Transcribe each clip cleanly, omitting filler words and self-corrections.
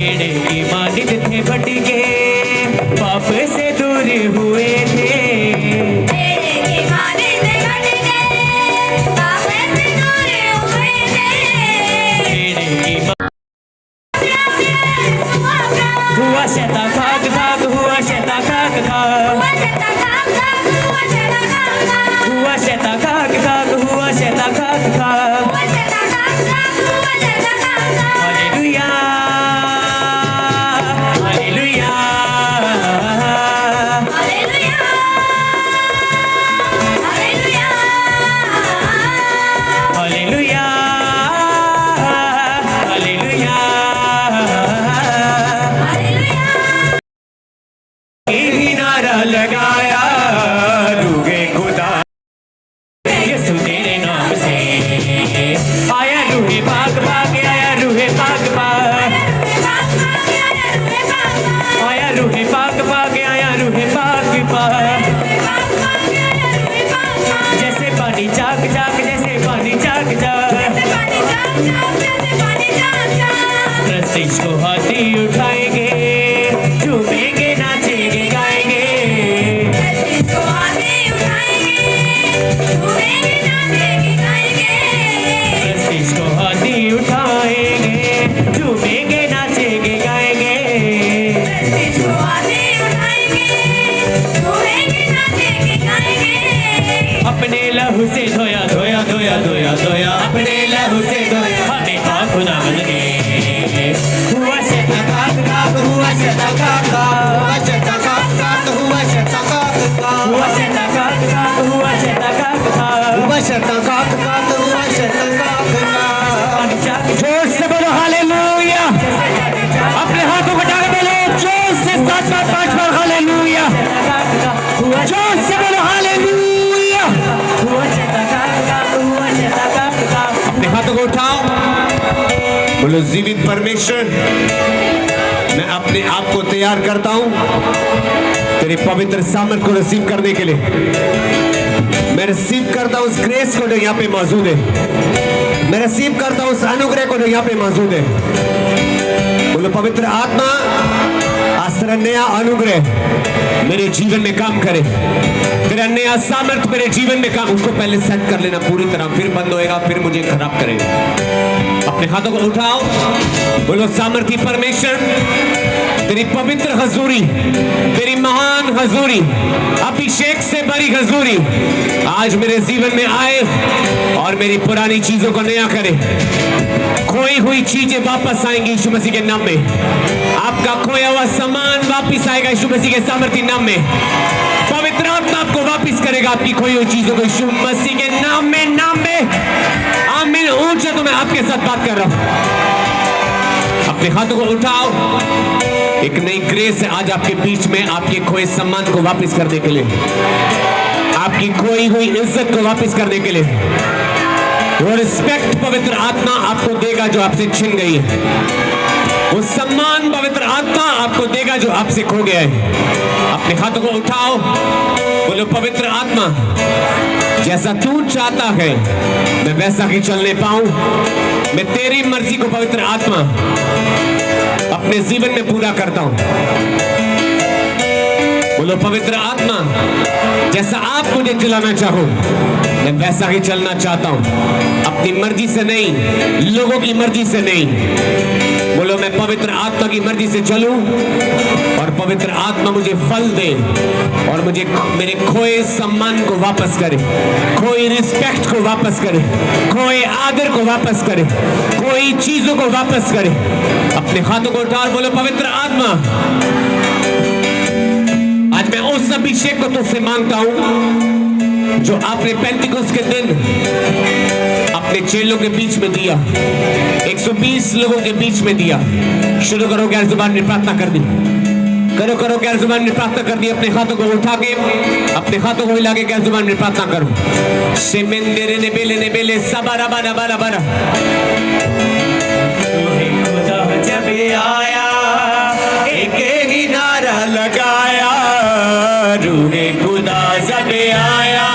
पेड़ की मानित थे बट के पाप से दूर हुए थे। पेड़ की मानित बट के पाप से दूर हुए थे। पेड़ की हुआ शैता खाक खाक, हुआ शैता खाक खाक, हुआ शैता खाक खाक, हुआ शैता खाक खाक। Hallelujah hallelujah hallelujah hallelujah. ही नारा लगाया रूहे खुदा यीशु तेरे नाम से आया रूहे भाग भाग, आया रूहे भाग भाग, आया रूहे भाग भाग, आया रूहे भाग भाग। जैसे पानी झाग झाग, जैसे पानी झाग झाग, प्रस्तिश को हाथी उठाएंगे, झूमेंगे नाचेंगे गाएंगे। प्रस्तिश को हाथी उठाएंगे, झूमेंगे नाचेंगे गाएंगे। अपने लहू से धोया धोया धोया धोया धोया, अपने लहू से धोया हमें पाक खुदा बन गए। हुआ शैता खाक खाक, हुआ शैता खाक खाक, हुआ शैता खाक खाक, हुआ शैता खाक खाक, हुआ शैता खाक खाक, हुआ शैता खाक खाक, हुआ शैता खाक खाक, हुआ शैता खाक खाक। जोर से बोलो हालेलुया। अपने हाथों को उठाकर बोलो जोर से 7 बार 5 बार हालेलुया। जोर से बोलो हालेलुया। अपने हाथों को उठाओ, बोलो जीवित परमेश्वर, मैं अपने आप को तैयार करता हूं तेरे पवित्र सामर्थ को रिसीव करने के लिए। मैं रिसीव करता हूं उस ग्रेस को जो यहाँ पे मौजूद है, मैं रिसीव करता हूं उस अनुग्रह को जो यहाँ पे मौजूद है। बोलो पवित्र आत्मा, आज तेरा नया अनुग्रह मेरे जीवन में काम करे, तेरा नया सामर्थ मेरे जीवन में काम। उसको पहले सेट कर लेना पूरी तरह, फिर बंद होएगा, फिर मुझे खराब करेगा। अपने हाथों को उठाओ, बोलो सामर्थी परमेश्वर, तेरी पवित्र हजूरी, तेरी महान हजूरी, अभिषेक से भरी हजूरी आज मेरे जीवन में आए और मेरी पुरानी चीजों को नया करे। खोई हुई चीजें वापस आएंगी यीशु मसीह के नाम में। आपका खोया हुआ सामान वापस आएगा यीशु मसीह के सामर्थी नाम में। पवित्र आत्मा आपको वापस करेगा आपकी खोई हुई चीजों को यीशु मसीह के नाम में, नाम में। आमीन। ऊंचा तो मैं आपके साथ बात कर रहा हूं। अपने हाथों को उठाओ, एक नई ग्रेस है आज आपके बीच में, आपके खोए सम्मान को वापस करने के लिए, आपकी खोई हुई इज्जत को वापस करने के लिए। वो रिस्पेक्ट पवित्र आत्मा आपको देगा जो आपसे छिन गई है, वो सम्मान पवित्र आत्मा आपको देगा जो आपसे खो गया है। अपने हाथों को उठाओ, बोलो पवित्र आत्मा, जैसा तू चाहता है मैं वैसा ही चलने पाऊं। मैं तेरी मर्जी को पवित्र आत्मा अपने जीवन में पूरा करता हूं। बोलो पवित्र आत्मा, जैसा आप मुझे चलाना चाहो मैं वैसा ही चलना चाहता हूं, अपनी मर्जी से नहीं, लोगों की मर्जी से नहीं। बोलो मैं पवित्र आत्मा की मर्जी से चलूं और पवित्र आत्मा मुझे फल दे और मुझे मेरे खोए सम्मान को वापस करे, खोई रिस्पेक्ट को वापस करे, खोए आदर को वापस करे, खोई चीजों को वापस करे। अपने हाथों को उठा और बोलो पवित्र आत्मा, आज मैं उस अभिषेक को तुझसे मांगता हूं जो आपने पेंटिकोस्ट के दिन अपने चेलों के बीच में दिया, 120 लोगों के बीच में दिया। शुरू करो, गैर जुबान में प्रार्थना कर दी, करो करो, गैर जुबान में प्रार्थना कर दी। अपने हाथों को उठा के, अपने हाथों को हिला के गैर जुबान में प्रार्थना करो। सेमेंदेरे ने बेले सबरा बारा बारा बारा। खुदा जब आया एक ही नारा लगाया, रूहे खुदा जब आया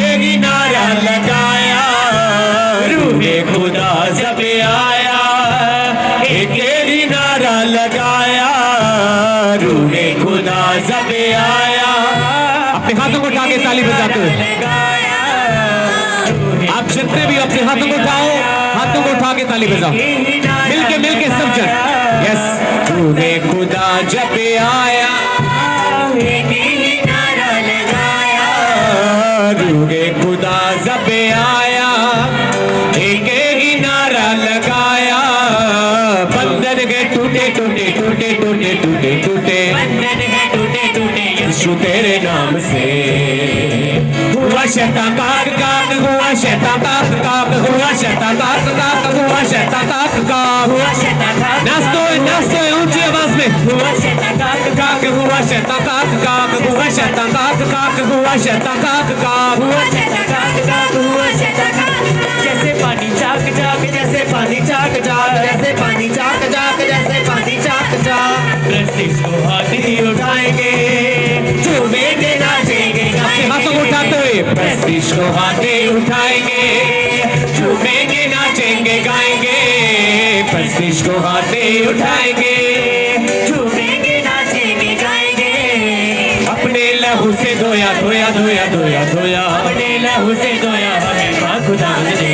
एक ही नारा लगाया, रूहे खुदा जब आया एक ही लगाया, रूहे खुदा जब आया। अपने हाथों को उठा के ताली बजाते हुए आप जितने भी अपने हाथों को उठाओ, हाथों को उठा के ताली बजाओ, मिलके सब जन। यस, रूहे खुदा जब आया, रूहे खुदा जब आया, एक ही नारा लगाया, बंधन के टूटे टूटे टूटे टूटे टूटे टूटे, यीशु तेरे नाम से। हुआ शैतान काक काक, हुआ शैतान काक काक, हुआ शैतान काक काक, हुआ शैतान काक काक, हुआ शैतान काक। नाचते हुए ऊंची आवाज में, हुआ शैतान काक काक, हुआ शैतान काक काक, हुआ शैतान काक काक, हुआ शैतान काक काक, हुआ शैतान काक काक, हुआ शैतान काक। जैसे पानी चाक चाक, जैसे पानी चाक चाक, जैसे पानी चाक चाक, जैसे पानी चाक चाक। प्रस्तिश को हाथी उठाएंगे, झूमेंगे नाचेंगे, अपने हाथों को उठाते हुए प्रस्तिश को हाथी उठाएंगे, झूमेंगे नाचेंगे गाएंगे, प्रस्तिश को हाथी उठाएंगे, झूमेंगे नाचेंगे गाएंगे। अपने लहू से धोया धोया धोया धोया धोया, अपने लहू से धोया हमें खुदा ने।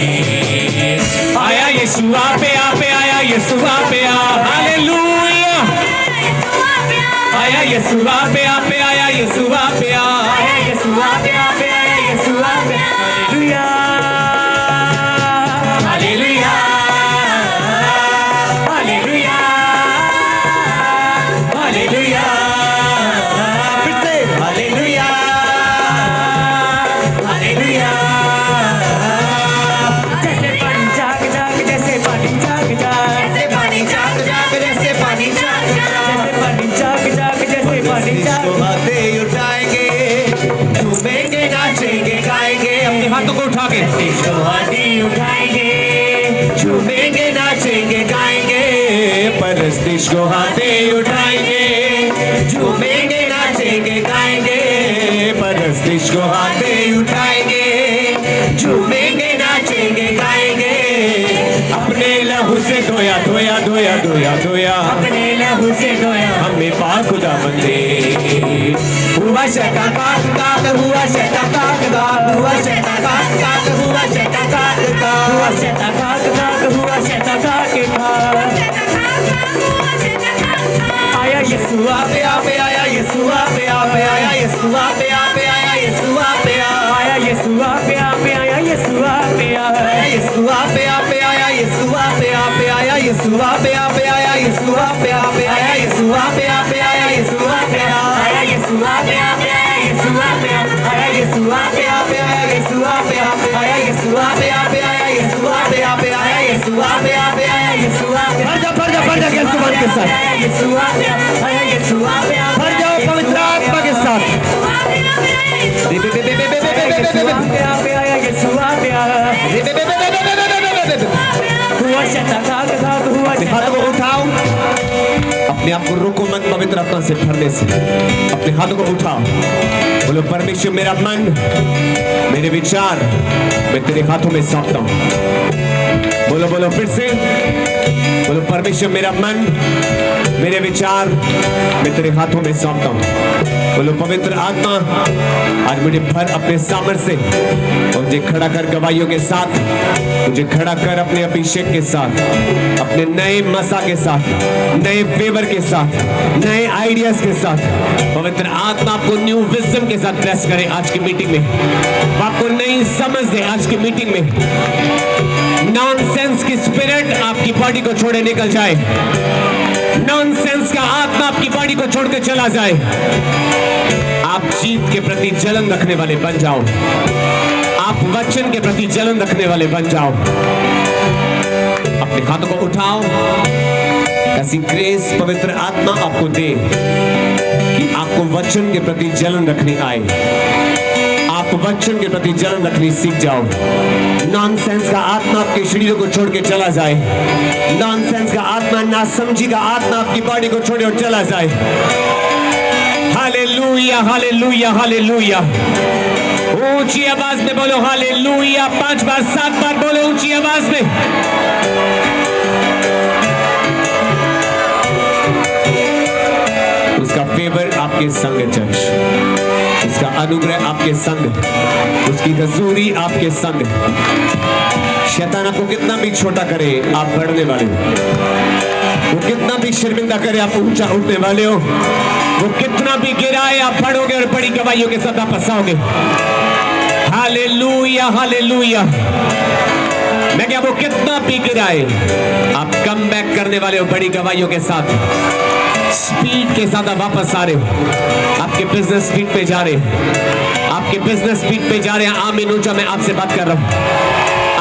आया यीशु आपे आपे, आया यीशु आपे आ, हालेलुया। आया यीशु आपे आपे, आया यीशु आपे आ, आया यीशु आपे आपे, आया यीशु आपे। Hallelujah hallelujah hallelujah hallelujah. फिर से हालेलुया हालेलुया। जैसे पानी जाग जाग, जैसे पानी जाग जाग, जैसे पानी जाग जाग, जैसे पानी जाग जाग, जैसे पानी जाग जाग, जैसे पानी जाग। हाथे उठाएंगे, झूमेंगे नाचेंगे गाएंगे, अपने हाथों को उठा के हाथी उठाएंगे, झूमेंगे नाचेंगे गाएंगे, परस्तिश को हाथे उठाएंगे, झूमेंगे नाचेंगे गाएंगे, परस्तिश को हाथे उठाएंगे, झूमेंगे नाचेंगे गाएंगे। अपने लहू से धोया धोया धोया धोया धोया, अपने लहू से धोया हमें पाक खुदा बंदे। हुआ शैतान काक काक, हुआ शैतान काक काक, हुआ शैतान काक काक, हुआ शैतान काक काक, हुआ शैतान काक काक, हुआ शैतान काक काक। आया यीशु आपे आपे, आया यीशु आपे आपे, आया यीशु आपे आपे, आया यीशु आपे आ, आया यीशु आपे आपे, आया यीशु आपे आ, आया यीशु आपे आपे, आया यीशु आपे आपे, आया यीशु आपे आपे, आया यीशु आपे आपे, आया यीशु आपे आपे, आया यीशु आपे आ, आया यीशु आपे आपे, आया यीशु आपे आ, आया यीशु आपे आपे, आया यीशु आपे आपे, आया यीशु आपे आपे, आया यीशु आपे आपे, आया यीशु आपे आपे, आया यीशु आपे। भर जा गेल जुबान के साथ, आया यीशु आपे, आया यीशु आपे, भर जाओ पवित्र आत्मा के साथ। हाथों को उठाओ, अपने आप को रोको मत पवित्र आत्मा से भरने से। अपने हाथों को उठाओ, बोलो परमेश्वर मेरा मन, मेरे विचार मैं तेरे हाथों में सौंपता हूँ। बोलो बोलो फिर से, बोलो परमेश्वर मेरा मन, मेरे विचार मैं तेरे हाथों में सौंपता हूँ। बोलो पवित्र आत्मा आज मुझे भर अपने सामर्थ्य से, और मुझे खड़ा कर गवाहियों के साथ, मुझे खड़ा कर अपने अभिषेक के साथ, अपने नए मसा के साथ, नए फेवर के साथ, नए आइडियाज के साथ। पवित्र आत्मा आपको न्यू विजडम के साथ ब्लेस करे आज की मीटिंग में, आपको नई समझ दे आज की मीटिंग में। नॉनसेंस की स्पिरिट आपकी बॉडी को छोड़े निकल जाए, नॉनसेंस का आत्मा आपकी बॉडी को छोड़ के चला जाए। आप जीत के प्रति जलन रखने वाले बन जाओ, आप वचन के प्रति जलन रखने वाले बन जाओ। अपने हाथों को उठाओ, ऐसी ग्रेस पवित्र आत्मा आपको दे कि आपको वचन के प्रति जलन रखनी आए, आप वचन के प्रति जलन रखनी सीख जाओ। नॉनसेंस का आत्मा आपके शरीरों को छोड़ के चला जाए, नॉनसेंस का आत्मा, नासमझी का आत्मा आपकी बॉडी को छोड़े और चला जाए। Hallelujah hallelujah hallelujah. ऊंची आवाज में बोलो हालेलुया, 5 बार 7 बार बोलो ऊंची आवाज में। फेवर आपके संग है चर्च, उसका अनुग्रह आपके संग है, उसकी हजूरी आपके संग है। शैतान आपको कितना भी छोटा करे आप बढ़ने वाले हो, वो कितना भी शर्मिंदा करे आप ऊंचा उठने वाले हो, वो कितना भी गिराए आप बढ़ोगे और बड़ी गवाहियों के साथ आप आओगे। Hallelujah hallelujah. मैं क्या, वो कितना भी गिराए आप कम बैक करने वाले हो बड़ी गवाहियों के साथ, स्पीड के साथ आप वापस आ रहे हो, आपके बिजनेस स्पीड पे जा रहे हैं, आपके बिजनेस स्पीड पे जा रहे हैं। आमीन ऊंचा मैं आपसे बात कर रहा हूं,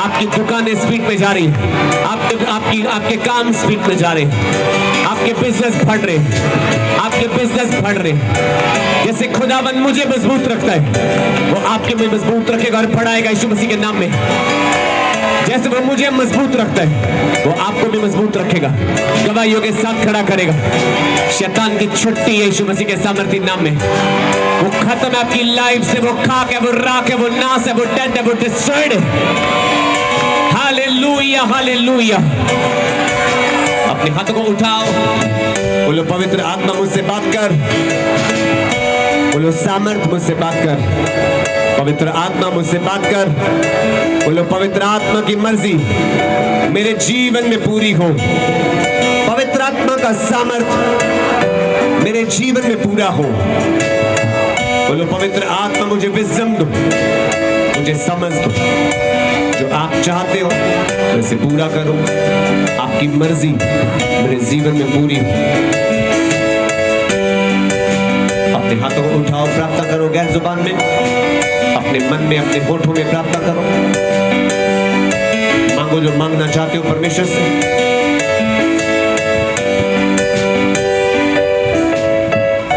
आपकी दुकानें स्पीड पे जा रही है, आपके काम स्पीड पे जा रहे हैं, आपके बिजनेस बढ़ रहे हैं, आपके बिजनेस बढ़ रहे हैं। जैसे खुदावन मुझे मजबूत रखता है वो आपके में मजबूत रखेगा और बढ़ाएगा यीशु मसीह के नाम में। जैसे वो मुझे मजबूत रखता है वो आपको भी मजबूत रखेगा, गवाहियों के साथ खड़ा करेगा। शैतान की छुट्टी है यीशु मसीह के सामर्थ्य नाम में, वो खत्म है आपकी लाइफ से, वो खाक है, वो राख है, वो नाश है, वो डेड है, वो डिस्ट्रॉयड है। Hallelujah hallelujah. अपने हाथों को उठाओ, बोलो पवित्र आत्मा मुझसे बात कर, बोलो सामर्थ मुझसे बात कर, पवित्र आत्मा मुझसे बात कर, बोलो पवित्र आत्मा की मर्जी मेरे जीवन में पूरी हो, पवित्र आत्मा का सामर्थ मेरे जीवन में पूरा हो। बोलो पवित्र आत्मा मुझे विजडम दो, मुझे समझ दो, जो आप चाहते हो वैसे पूरा करो, आपकी मर्जी मेरे जीवन में पूरी हो। अपने हाथों को उठाओ, प्रार्थना करो गैर जुबान में, अपने मन में, अपने होठों में प्रार्थना करो, मांगो जो मांगना चाहते हो परमेश्वर से।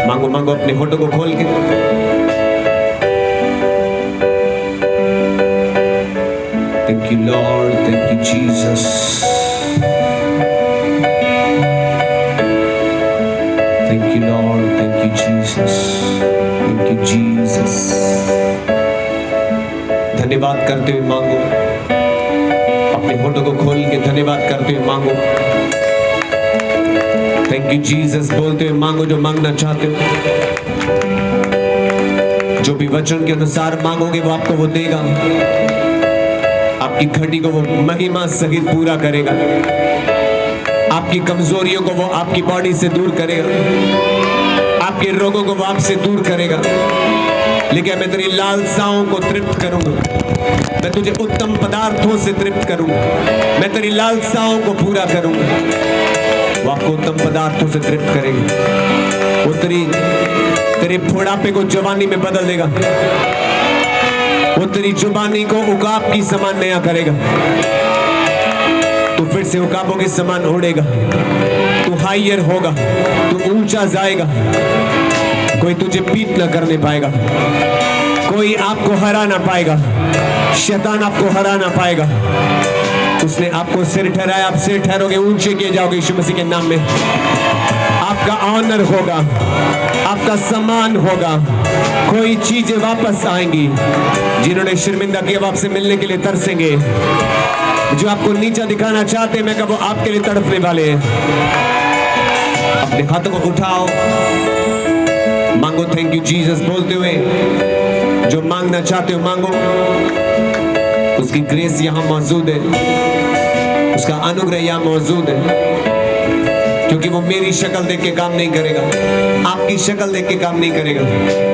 मांगो मांगो अपने होठों को खोल के। Thank you Lord, thank you Jesus, thank you Lord, thank you Jesus, thank you Jesus। धन्यवाद करते हुए मांगो, अपने होठों को खोल के धन्यवाद करते हुए मांगो। थैंक यू जीसस बोलते हुए मांगो जो मांगना चाहते हो। जो भी वचन के अनुसार मांगोगे वो आपको वो देगा, आपकी घटी को वो महिमा सहित पूरा करेगा, आपकी कमजोरियों को वो आपकी बॉडी से दूर करेगा, आपके रोगों को वो आपसे दूर करेगा। लेकिन मैं तेरी लालसाओं को तृप्त करूंगा, मैं तुझे उत्तम पदार्थों से तृप्त करूंगा, मैं तेरी लालसाओं को पूरा करूंगा। वो आपको उत्तम पदार्थों से तृप्त करेगा, वो तेरे बुढ़ापे को जवानी में बदल देगा, वो तेरी जुबानी को उकाब की समान नया करेगा। तू फिर से उकाबों के समान उड़ेगा, तू हाइयर होगा, तू ऊंचा जाएगा, कोई तुझे पीट न करने पाएगा, कोई आपको हरा ना पाएगा, शैतान आपको हरा ना पाएगा। उसने आपको सिर ठहराया, आप सिर ठहरोगे, ऊंचे किए जाओगे यीशु मसीह के नाम में। आपका ऑनर होगा, आपका सम्मान होगा, कोई चीजें वापस आएंगी। जिन्होंने शर्मिंदा किया वो आपसे मिलने के लिए तरसेंगे, जो आपको नीचा दिखाना चाहते हैं मैं कब वो आपके लिए तड़पने वाले हैं। अपने हाथों को उठाओ, मांगो थैंक यू जीसस बोलते हुए, जो मांगना चाहते हो मांगो। उसकी ग्रेस यहाँ मौजूद है, उसका अनुग्रह यहाँ मौजूद है, क्योंकि वो मेरी शक्ल देख के काम नहीं करेगा, आपकी शक्ल देख के काम नहीं करेगा।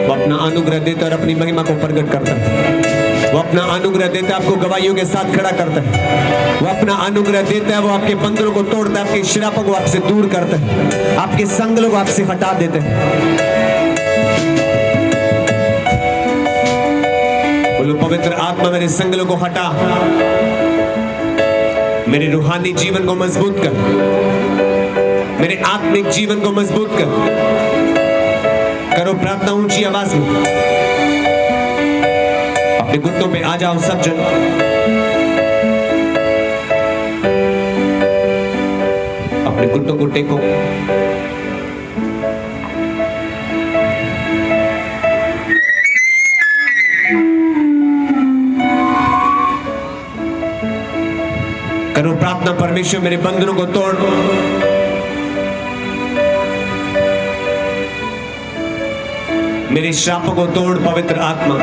वो अपना अनुग्रह देता है और अपनी महिमा को प्रकट करता है। वो अपना अनुग्रह देता है, आपको गवाहियों के साथ खड़ा करता है। वो अपना अनुग्रह देता है, वो आपके बंधनों को तोड़ता है, आपके श्रापों को आपसे दूर करता है, आपके संगलों को आपसे हटा देता है। बोलो पवित्र आत्मा मेरे संगलों को हटा, मेरे रूहानी जीवन को मजबूत कर, मेरे आत्मिक जीवन को मजबूत कर। करो प्रार्थना ऊंची आवाज में, अपने घुटनों पे आ जाओ सब जन। अपने घुटनों को टेको, करो प्रार्थना, परमेश्वर मेरे बंधनों को तोड़, मेरे श्रापों को तोड़ पवित्र आत्मा।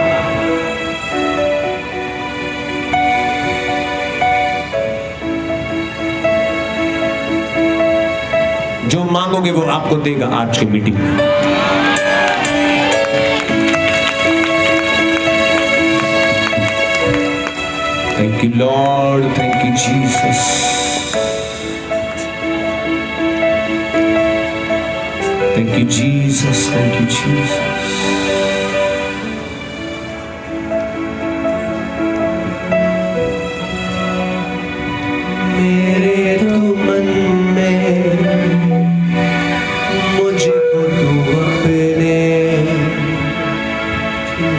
जो मांगोगे वो आपको देगा आज की मीटिंग में। Thank you Lord, thank you Jesus. Thank you Jesus, thank you Jesus. मेरे तो मन में मुझको तू अपने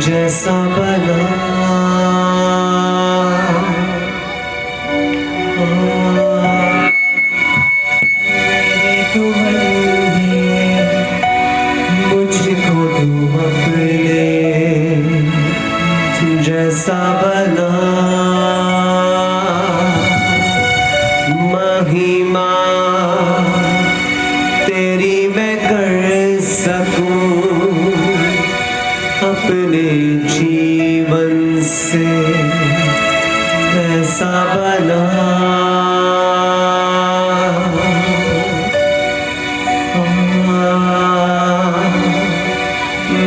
जैसा बना। मेरे तो मन में मुझको तू अपने जैसा बना। महिमा तेरी मैं कर सकूं अपने जीवन से ऐसा बना।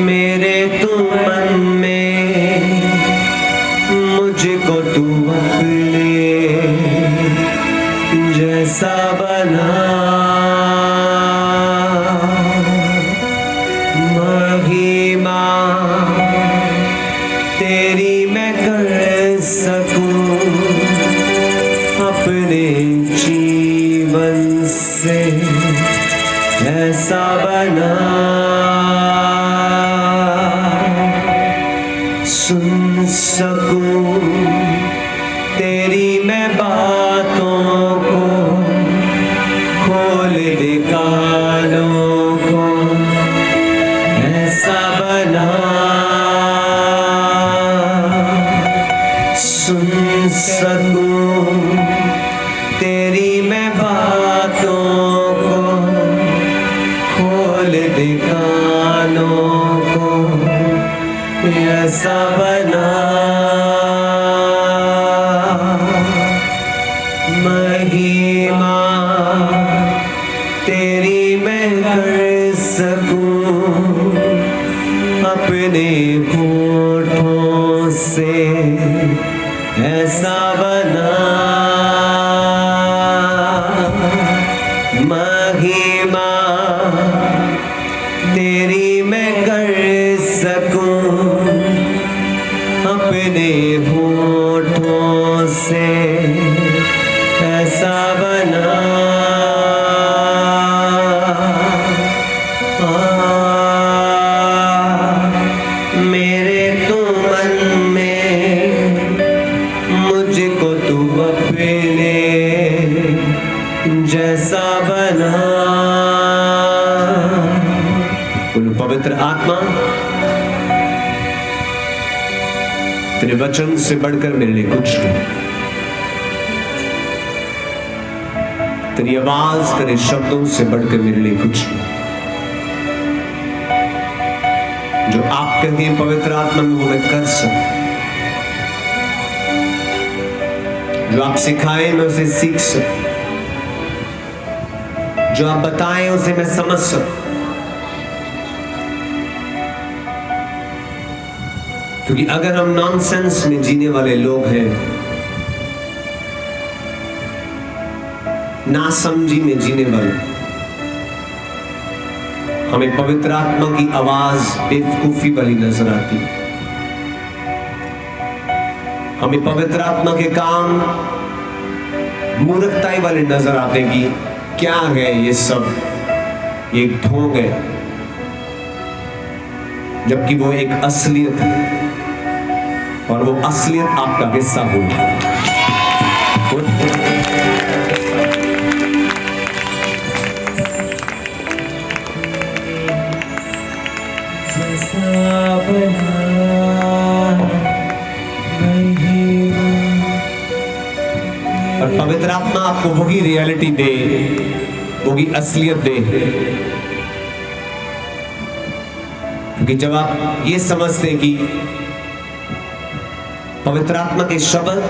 मेरे तू मन में मुझको तू अपने जैसा बना। महिमा तेरी मैं कर सकूं अपने जीवन से ऐसा बना। सुन सकूं तेरी मैं बातों को, खोल दे कानों को, ऐसा बना। सुन सकूं तेरी मैं बातों को, खोल दे कानों को, ऐसा बना। महिमा तेरी मैं कर सकूं अपने होठों से ऐसा बना। महिमा तेरी मैं कर सकूं अपने होठों से ऐसा बना। मेरे तो मन में मुझको तू अपने जैसा बना। बोलो पवित्र आत्मा, तेरे वचन से बढ़कर मेरे लिए कुछ नहीं। तेरी आवाज, तेरे शब्दों से बढ़कर मेरे लिए कुछ नहीं। जो आप कहें पवित्र आत्मा में वो मैं कर सकूं। जो आप सिखाएं मैं उसे सीख सकूं। जो आप बताएं उसे मैं समझ सकूं। क्योंकि अगर हम नॉनसेंस में जीने वाले लोग हैं, नासमझी में जीने वाले, हमें पवित्र आत्मा की आवाज बेवकूफी वाली नजर आती। हमें पवित्र आत्मा के काम मूर्खताई वाले नजर आते कि क्या है ये सब, ये ढोंग है। जबकि वो एक असलियत है और वो असलियत आपका हिस्सा होगी। और पवित्र आत्मा आपको वही रियलिटी दे, वही असलियत दे क्योंकि जब आप ये समझते हैं कि पवित्र आत्मा के शब्द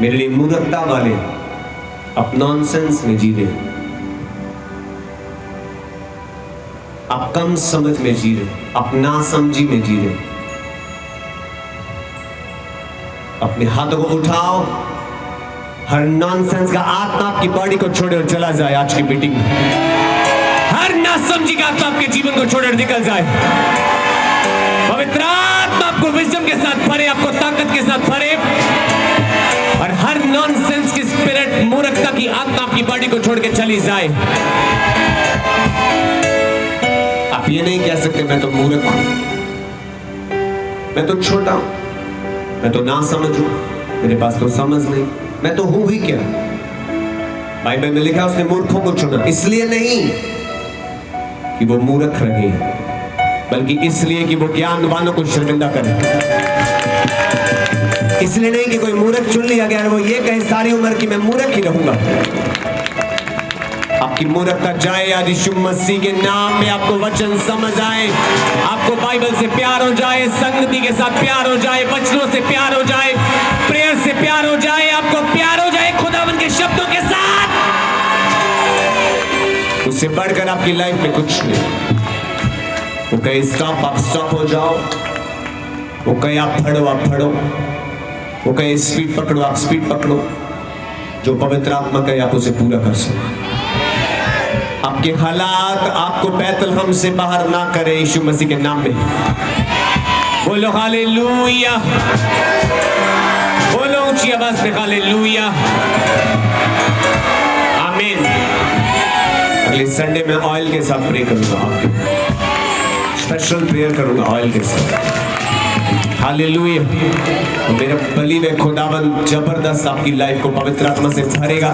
मेरे लिए मूर्खता वाले, आप नॉनसेंस में जी रहे, आप कम समझ में जी रहे, आप नासमझी में जी रहे, अपने हाथों को उठाओ, हर नॉनसेंस का आत्मा आपकी बॉडी को छोड़े और चला जाए। आज की मीटिंग में हर नासमझी का आत्मा आपके जीवन को छोड़े और निकल जाए। पवित्र आत्मा आपको विजडम के साथ भरे, आपको ताकत के साथ भरे, और हर नॉनसेंस की स्पिरिट, मूर्खता की आत्मा आपकी बॉडी को छोड़ के चली जाए। आप ये नहीं कह सकते मैं तो मूर्ख हूं, मैं तो छोटा हूं, मैं तो ना समझ हूं, मेरे पास तो समझ नहीं, मैं तो हूं ही क्या। बाइबल में लिखा उसने मूर्खों को चुना, इसलिए नहीं कि वो मूर्ख रहे, बल्कि इसलिए कि वो ज्ञानवानों को शर्मिंदा करे। इसलिए नहीं कि कोई मूर्ख चुन लिया गया और वो ये कहे सारी उम्र की मैं मूर्ख ही रहूंगा। आपकी मूर्खता जाए, आज यीशु मसीह के नाम में आपको वचन समझ आए, आपको बाइबल से प्यार हो जाए, संगति के साथ प्यार हो जाए, वचनों से प्यार हो जाए, प्रेयर से प्यार हो जाए, आपको प्यार हो जाए खुदावन के शब्दों के साथ। उससे बढ़कर आपकी लाइफ में कुछ नहीं। वो कहे स्टॉप, आप स्टॉप हो जाओ। वो कहे आप फड़ो, आप फड़ो। वो कहे स्पीड पकड़ो, आप स्पीड पकड़ो। जो पवित्र आत्मा कहे आप उसे पूरा कर सको। आपके हालात आपको बैतलहम से बाहर ना करे, यीशु मसीह के नाम में बोलो हालेलुया, बोलो ऊंची आवाज में हालेलुया, आमीन। अगले संडे में ऑयल के साथ प्रे करूंगा, आपके स्पेशल प्रेयर करूंगा ऑयल के साथ। हालेलुया। मेरा बलि में खुदावन जबरदस्त आपकी लाइफ को पवित्र आत्मा से भरेगा,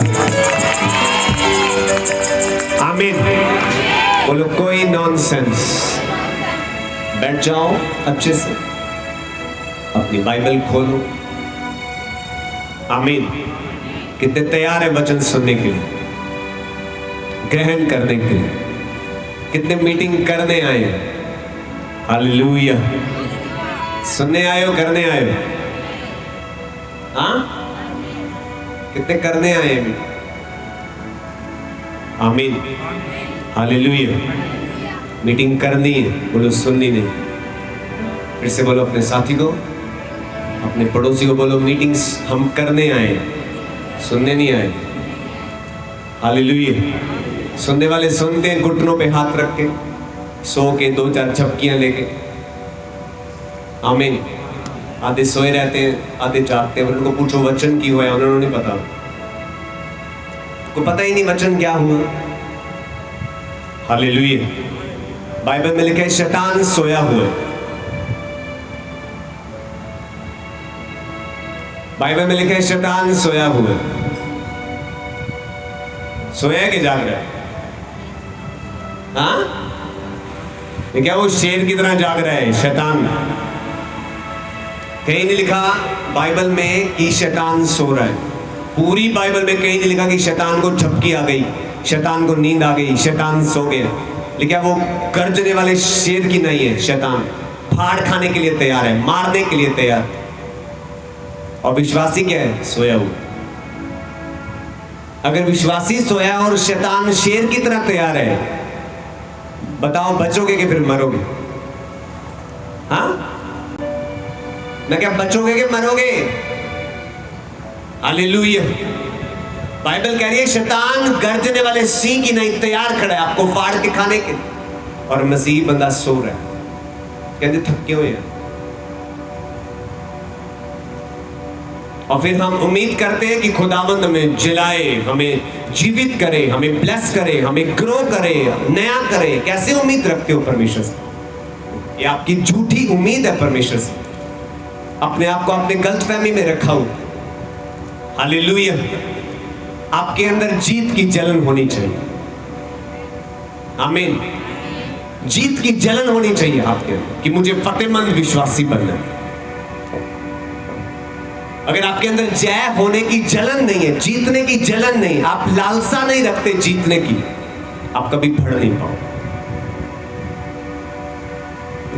आमीन। बोलो कोई नॉनसेंस। बैठ जाओ अच्छे से, अपनी बाइबल खोलो, आमीन। कितने तैयार है वचन सुनने के लिए, ग्रहण करने के लिए? कितने मीटिंग करने आए? हालेलुया। सुनने आए हो, करने आए हो? हाँ, कितने करने आए हैं? आमीन, हालेलुया। मीटिंग करनी है, बोलो सुननी नहीं। फिर से बोलो अपने साथी को, अपने पड़ोसी को बोलो मीटिंग्स हम करने आए, सुनने नहीं आए। हालेलुया। सुनने वाले सुनते हैं घुटनों पे हाथ रख के, सो के 2-4 झपकियां लेके, आमीन। आधे सोए रहते हैं, आधे जागते हैं। उनको पूछो वचन की हुआ है, उन्होंने नहीं पता, को पता ही नहीं वचन क्या हुआ। हालेलुया। बाइबल में लिखा है शैतान सोया हुआ है। बाइबल में लिखा है शैतान सोया हुआ है। सोया है कि जाग रहा है? हाँ, क्या वो शेर की तरह जाग रहा है शैतान? कहीं नहीं लिखा बाइबल में कि शैतान सो रहा है। पूरी बाइबल में कहीं नहीं लिखा कि शैतान को झपकी आ गई, शैतान को नींद आ गई, शैतान सो गया। लेकिन वो गर्जने वाले शेर की नहीं है, शैतान फाड़ खाने के लिए तैयार है, मारने के लिए तैयार। और विश्वासी क्या है? सोया हुआ। अगर विश्वासी सोया और शैतान शेर की तरह तैयार है, बताओ बचोगे कि फिर मरोगे? हाँ ना, क्या बचोगे कि मरोगे? हालेलुया। बाइबल कह रही है शैतान गर्जने वाले सिंह की नहीं तैयार खड़ा है आपको फाड़ के खाने के, और मसीह बंदा सो रहा है। कहते थके हुए हैं। और फिर हम उम्मीद करते हैं कि खुदावंद हमें जिलाए, हमें जीवित करे, हमें ब्लेस करे, हमें ग्रो करे, नया करे। कैसे उम्मीद रखते हो परमेश्वर से? ये आपकी झूठी उम्मीद है परमेश्वर से। अपने आप को आपने गलतफहमी में रखा हो। हालेलुया। आपके अंदर जीत की जलन होनी चाहिए, आमीन। जीत की जलन होनी चाहिए आपके अंदर कि मुझे फतेहमंद विश्वासी बनना है। अगर आपके अंदर जय होने की जलन नहीं है, जीतने की जलन नहीं, आप लालसा नहीं रखते जीतने की, आप कभी बढ़ नहीं पाओ।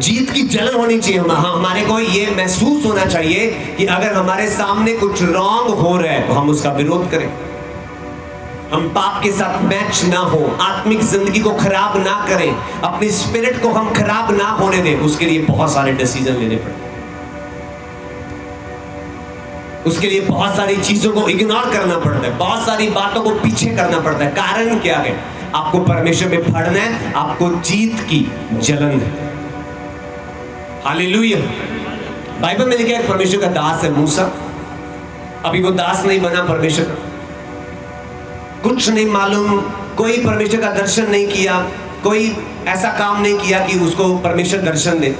जीत की जलन होनी चाहिए। हमारे को ये महसूस होना चाहिए कि अगर हमारे सामने कुछ रॉन्ग हो रहा है तो हम उसका विरोध करें, हम पाप के साथ मैच ना हो, आत्मिक जिंदगी को खराब ना करें, अपनी स्पिरिट को हम खराब ना होने दें। उसके लिए बहुत सारे डिसीजन लेने पड़ते, उसके लिए बहुत सारी चीजों को इग्नोर करना पड़ता है, बहुत सारी बातों को पीछे करना पड़ता है। कारण क्या है? आपको परमेश्वर में पढ़ना है, आपको जीत की जलन है। हालेलुया। बाइबल में लिखा है परमेश्वर का दास है मूसा, अभी वो दास नहीं बना परमेश्वर का, कुछ नहीं मालूम, कोई परमेश्वर का दर्शन नहीं किया, कोई ऐसा काम नहीं किया कि उसको परमेश्वर दर्शन दे।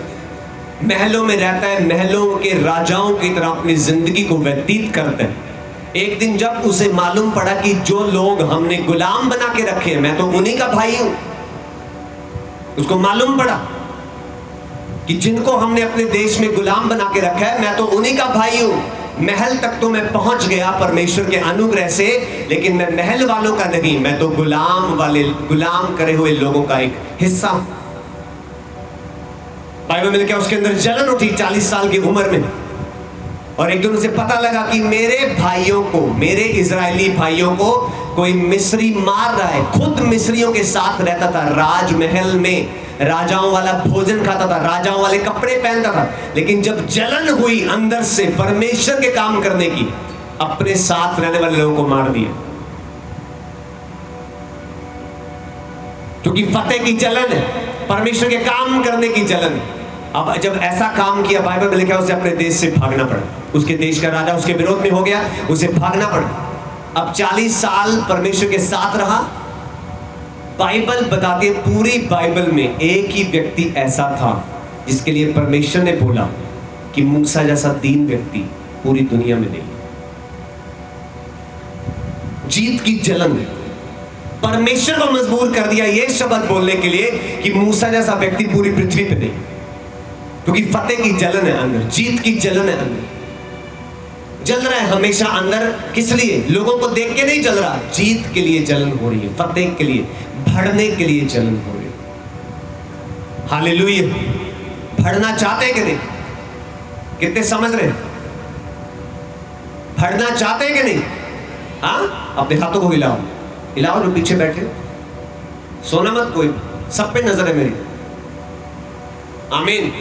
महलों में रहता है, महलों के राजाओं की तरह अपनी जिंदगी को व्यतीत करता है। एक दिन जब उसे मालूम पड़ा कि जो लोग हमने गुलाम बना के रखे हैं, मैं तो उन्हीं का भाई हूं, उसको मालूम पड़ा कि जिनको हमने अपने देश में गुलाम बना के रखा है, मैं तो उन्हीं का भाई हूं। महल तक तो मैं पहुंच गया परमेश्वर के अनुग्रह से, लेकिन मैं महल वालों का नहीं, मैं तो गुलाम करे हुए लोगों का एक हिस्सा हूं। बाइबल में लिखा उसके अंदर जलन उठी 40 साल की उम्र में, और एक दिन उसे पता लगा कि मेरे भाइयों को, मेरे इजरायली भाइयों को कोई मिस्री मार रहा है। खुद मिस्रियों के साथ रहता था, राजमहल में राजाओं वाला भोजन खाता था, राजाओं वाले कपड़े पहनता था, लेकिन जब जलन हुई अंदर से परमेश्वर के काम करने की, अपने साथ रहने वाले लोगों को मार दिया, क्योंकि फतेह की जलन है, परमेश्वर के काम करने की जलन। अब जब ऐसा काम किया, बाइबल में लिखा उसे अपने देश से भागना पड़ा, उसके देश का राजा उसके विरोध में हो गया, उसे भागना पड़ा। अब 40 साल परमेश्वर के साथ रहा। बाइबल बताती है, पूरी बाइबल में एक ही व्यक्ति ऐसा था जिसके लिए परमेश्वर ने बोला कि मूसा जैसा दीन व्यक्ति पूरी दुनिया में नहीं। जीत की जलन परमेश्वर को मजबूर कर दिया ये शब्द बोलने के लिए कि मूसा जैसा व्यक्ति पूरी पृथ्वी पे नहीं, क्योंकि फतेह की जलन है अंदर, जीत की जलन है अंदर। जल रहा है हमेशा अंदर, किस लिए? लोगों को देख के नहीं जल रहा, जीत के लिए जलन हो रही है, फतेह के लिए, बढ़ने के लिए जलन हो रही है। हालेलुया। बढ़ना चाहते हैं कि नहीं? कितने समझ रहे हैं? बढ़ना चाहते हैं कि नहीं? हाँ, अपने हाथों को हिलाओ, हिलाओ जो पीछे बैठे, सोना मत कोई, सब पे नजर है मेरी। आमीन।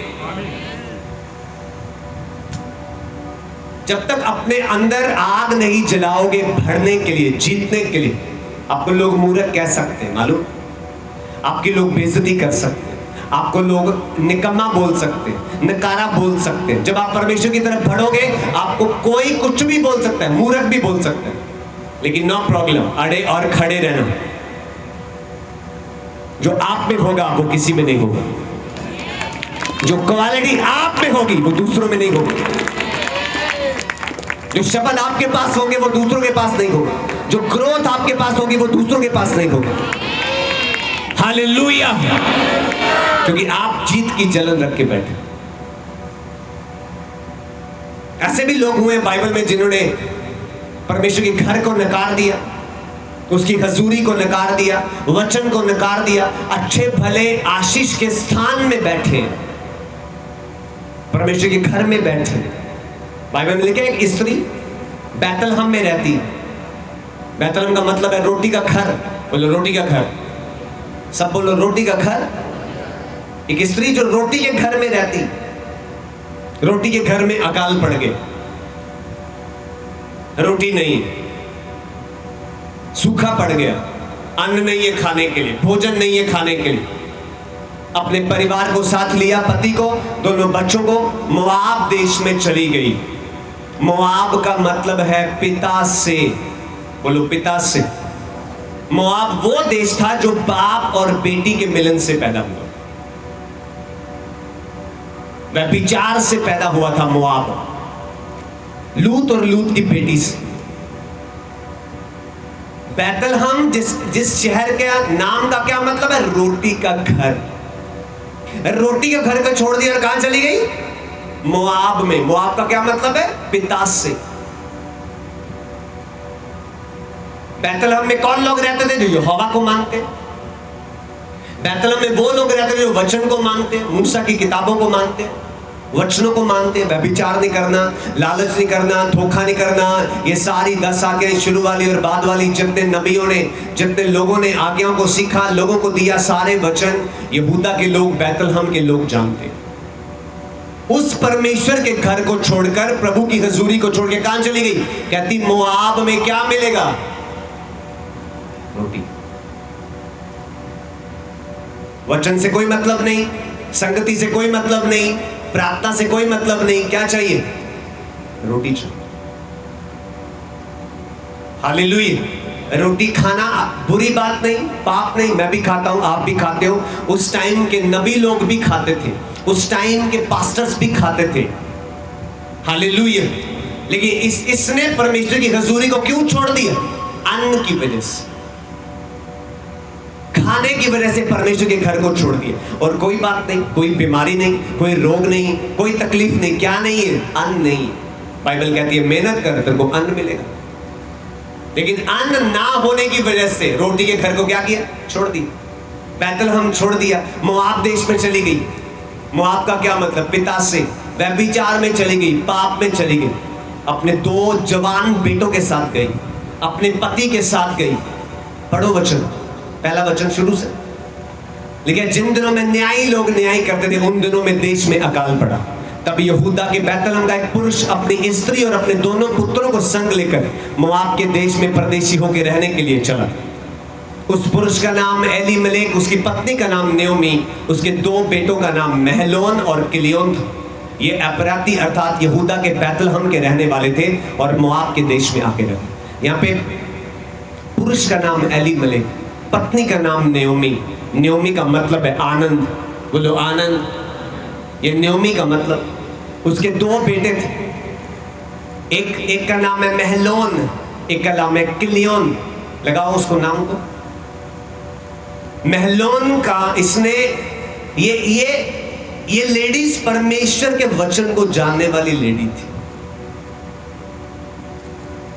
जब तक अपने अंदर आग नहीं जलाओगे बढ़ने के लिए, जीतने के लिए, आपको लोग मूर्ख कह सकते हैं, मालूम? आपकी लोग बेइज्जती कर सकते हैं, आपको लोग निकम्मा बोल सकते हैं, नकारा बोल सकते हैं। जब आप परमेश्वर की तरफ बढ़ोगे, आपको कोई कुछ भी बोल सकता है, मूर्ख भी बोल सकता है, लेकिन नो प्रॉब्लम, अड़े और खड़े रहना। जो आप में होगा वो किसी में नहीं होगा, जो क्वालिटी आप में होगी वो दूसरों में नहीं होगी, जो शब्द आपके पास होंगे वो दूसरों के पास नहीं होगा, जो ग्रोथ आपके पास होगी वो दूसरों के पास नहीं होगा। हालेलुया। क्योंकि आप जीत की जलन रख के बैठे। ऐसे भी लोग हुए बाइबल में जिन्होंने परमेश्वर के घर को नकार दिया, उसकी हजूरी को नकार दिया, वचन को नकार दिया, अच्छे भले आशीष के स्थान में बैठे, परमेश्वर के घर में बैठे। बाइबल में लिखा है एक स्त्री बैतलहम में रहती। बैतलहम का मतलब है रोटी का घर। बोलो रोटी का घर, सब बोलो रोटी का घर। एक स्त्री जो रोटी के घर में रहती, रोटी के घर में अकाल पड़ गए, रोटी नहीं, सूखा पड़ गया, अन्न नहीं है खाने के लिए, भोजन नहीं है खाने के लिए। अपने परिवार को साथ लिया, पति को, दोनों बच्चों को, मोआब देश में चली गई। मोआब का मतलब है पिता से, बोलो पिता से। मोआब वो देश था जो बाप और बेटी के मिलन से पैदा हुआ, व्यभिचार से पैदा हुआ था मोआब, लूत और लूत की बेटी से। बैतलहम जिस शहर के नाम का क्या मतलब है? रोटी का घर। रोटी के घर को छोड़ दिया और कहां चली गई? मोआब में। मोआब का क्या मतलब है? पिता से। बैतलहम में कौन लोग रहते थे? जो यहोवा को मानते, बैतलहम में वो लोग रहते हैं जो वचन को मानते हैं, मूसा की किताबों को मानते हैं, वचनों को मानते हैं। व्यभिचार नहीं करना, लालच नहीं करना, धोखा नहीं करना, ये सारी 10 आज्ञाएं शुरू वाली और बाद वाली जितने नबियों ने, जितने लोगों ने आज्ञाओं को सीखा, लोगों को दिया, सारे वचन यहूदा के लोग, बैतलहम के लोग जानते हैं। उस परमेश्वर के घर को छोड़कर, प्रभु की हजूरी को छोड़ के कहां चली गई? कहती मोआब में क्या मिलेगा? रोटी। वचन से कोई मतलब नहीं, संगति से कोई मतलब नहीं, प्रार्थना से कोई मतलब नहीं, क्या चाहिए? रोटी चाहिए। हालेलुया। रोटी खाना बुरी बात नहीं, पाप नहीं, मैं भी खाता हूं, आप भी खाते हो, उस टाइम के नबी लोग भी खाते थे, उस टाइम के पास्टर्स भी खाते थे। हालेलुया। लेकिन इसने परमेश्वर की हजूरी को क्यों छोड़ दिया? अन्न की वजह से, खाने की वजह से परमेश्वर के घर को छोड़ दिया। और कोई बात नहीं, कोई बीमारी नहीं, कोई रोग नहीं, कोई तकलीफ नहीं, क्या नहीं है? अन्न नहीं। बाइबल कहती है मेहनत कर तेरे को अन्न मिलेगा। लेकिन अन्न ना होने की वजह से रोटी के घर को क्या किया? छोड़ दिया। बैतलहम छोड़ दिया, मोआब देश में चली गई। मोआब का क्या मतलब? पिता से व्यभिचार में चली गई, पाप में चली गई, अपने 2 जवान बेटों के साथ गई, अपने पति के साथ गई। पढ़ो वचन, पहला वचन शुरू से। लेकिन जिन दिनों में न्यायी लोग न्याय करते थे, उन दिनों में देश में अकाल पड़ा। तब यहूदा के बैतलहम का एक पुरुष अपनी स्त्री और अपने दोनों पुत्रों को संग लेकर मोआब के देश में परदेशी होकर रहने के लिए चला। उस पुरुष का नाम एलीमेलेक, उसकी पत्नी का नाम नयोमी, उसके 2 बेटों का नाम महलोन और किलियोन था। ये अपराती अर्थात यहूदा के बैतलहम के रहने वाले थे और मोआब के देश में आके रहे। यहाँ पे पुरुष का नाम एलीमेलेक, पत्नी का नाम नयोमी। नयोमी का मतलब है आनंद। बोलो आनंद। ये नयोमी का मतलब। उसके 2 बेटे थे, एक का नाम है महलोन, एक का नाम है किलियोन। लगाओ उसको नाम को। महलोन का इसने ये लेडीज परमेश्वर के वचन को जानने वाली लेडी थी।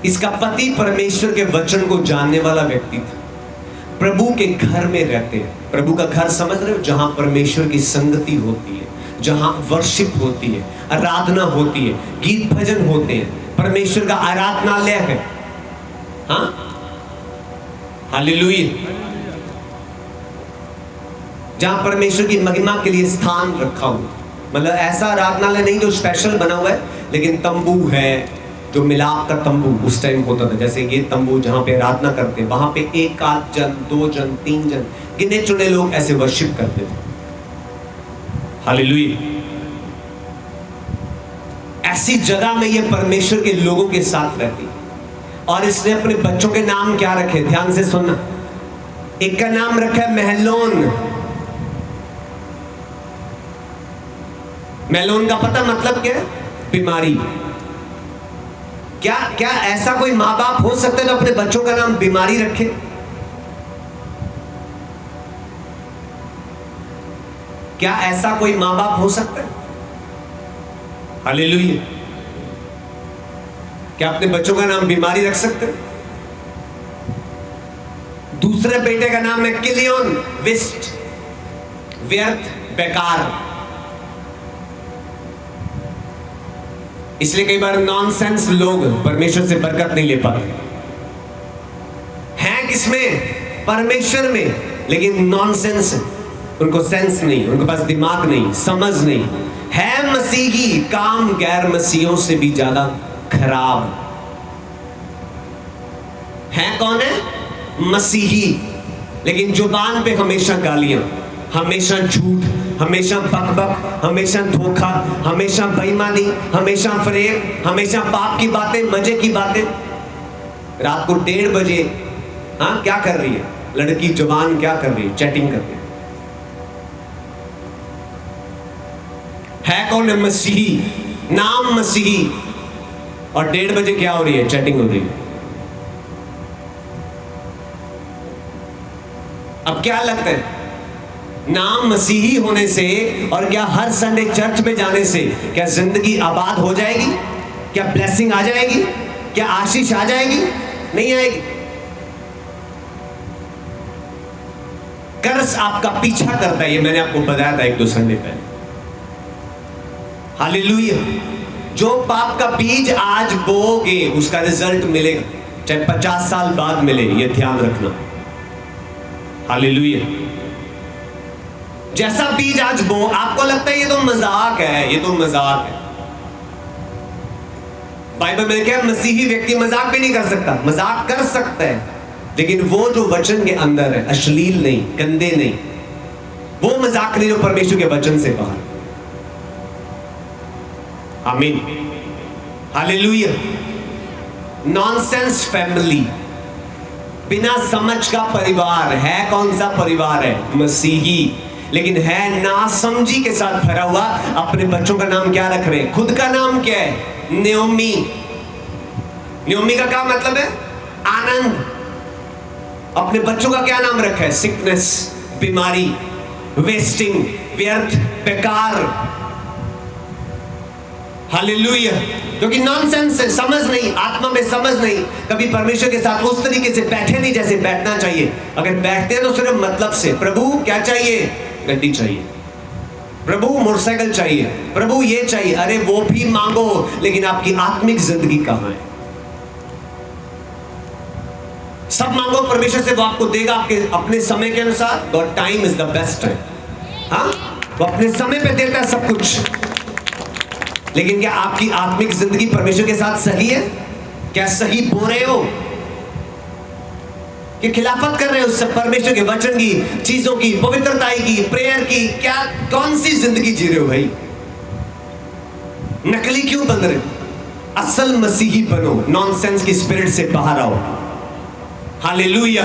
इसका पति परमेश्वर के वचन को जानने वाला व्यक्ति था। प्रभु के घर में रहते हैं। प्रभु का घर समझ रहे हो? जहां परमेश्वर की संगति होती है, जहां वर्शिप होती है, आराधना होती है, गीत भजन होते हैं, परमेश्वर का आराधनालय है। हाँ, हालेलुया। जहां परमेश्वर की महिमा के लिए स्थान रखा हुआ, मतलब ऐसा आराधनालय नहीं जो स्पेशल बना हुआ है, लेकिन तंबू है, जो मिलाप का तंबू उस टाइम होता था। जैसे ये तंबू जहां पे आराधना करते हैं, वहां पे 1 आध जन, 2 जन, 3 जन, गिने चुने लोग ऐसे वर्शिप करते थे। हालेलुया। ऐसी जगह में ये परमेश्वर के लोगों के साथ रहती। और इसने अपने बच्चों के नाम क्या रखे? ध्यान से सुनना। एक का नाम रखा है महलोन। महलोन का पता मतलब क्या है? बीमारी। क्या ऐसा कोई माँ बाप हो सकता है जो अपने बच्चों का नाम बीमारी रखे? क्या ऐसा कोई माँ बाप हो सकता है? हालेलुया। क्या अपने बच्चों का नाम बीमारी रख सकते? दूसरे बेटे का नाम है किलियोन, वेस्ट, व्यर्थ, बेकार। इसलिए कई बार नॉनसेंस लोग परमेश्वर से बरकत नहीं ले पाते हैं। किसमें? परमेश्वर में, लेकिन नॉनसेंस, उनको सेंस नहीं, उनके पास दिमाग नहीं, समझ नहीं है। मसीही काम गैर मसीहों से भी ज्यादा खराब है। कौन है? मसीही, लेकिन जुबान पे हमेशा गालियां, हमेशा झूठ, हमेशा बकबक, हमेशा धोखा, हमेशा बेईमानी, हमेशा फरेब, हमेशा पाप की बातें, मजे की बातें। रात को 1:30 बजे हाँ क्या कर रही है लड़की? जुबान क्या कर रही है? चैटिंग कर रही है। कौन है? मसीही, नाम मसीही। और 1:30 बजे क्या हो रही है? चैटिंग हो रही है। अब क्या लगता है? नाम मसीही होने से और क्या हर संडे चर्च में जाने से क्या जिंदगी आबाद हो जाएगी? क्या ब्लेसिंग आ जाएगी? क्या आशीष आ जाएगी? नहीं आएगी। कर्स आपका पीछा करता है, ये मैंने आपको बताया था 1-2 संडे पहले। हालेलुया। जो पाप का बीज आज बोओगे उसका रिजल्ट मिलेगा, चाहे 50 साल बाद मिले, ये ध्यान रखना। हालेलुया। जैसा बीज आज बो, आपको लगता है ये तो मजाक है, ये तो मजाक है। बाइबल में क्या, मसीही व्यक्ति मजाक भी नहीं कर सकता। मजाक कर सकता है लेकिन वो जो वचन के अंदर है, अश्लील नहीं, गंदे नहीं, वो मजाक नहीं जो परमेश्वर के वचन से बाहर। आमीन। हालेलुया। नॉनसेंस फैमिली, बिना समझ का परिवार है। कौन सा परिवार है? मसीही, लेकिन है नासमझी के साथ भरा हुआ। अपने बच्चों का नाम क्या रख रहे हैं? खुद का नाम क्या है? न्योमी। न्योमी का क्या मतलब है? आनंद। अपने बच्चों का क्या नाम रखा है? सिकनेस, बीमारी, वेस्टिंग, व्यर्थ, बेकार। हालेलुया। क्योंकि नॉनसेंस है, समझ नहीं, आत्मा में समझ नहीं। कभी परमेश्वर के साथ उस तरीके से बैठे नहीं जैसे बैठना चाहिए। अगर बैठते हैं तो सिर्फ मतलब से, प्रभु क्या चाहिए? गड्डी चाहिए, प्रभु मोटरसाइकिल चाहिए, प्रभु ये चाहिए। अरे वो भी मांगो, लेकिन आपकी आत्मिक जिंदगी कहां है? सब मांगो परमेश्वर से, वो आपको देगा आपके अपने समय के अनुसार। God time is the best time. हाँ, वो अपने समय पे देता है सब कुछ। लेकिन क्या आपकी आत्मिक जिंदगी परमेश्वर के साथ सही है? क्या सही बो रहे हो कि खिलाफत कर रहे हो सब परमेश्वर के वचन की, चीजों की, पवित्रताई की, प्रेयर की? क्या कौन सी जिंदगी जी रहे हो भाई? नकली क्यों बन रहे हो? असल मसीही बनो, नॉनसेंस की स्पिरिट से बाहर आओ। हालेलुया।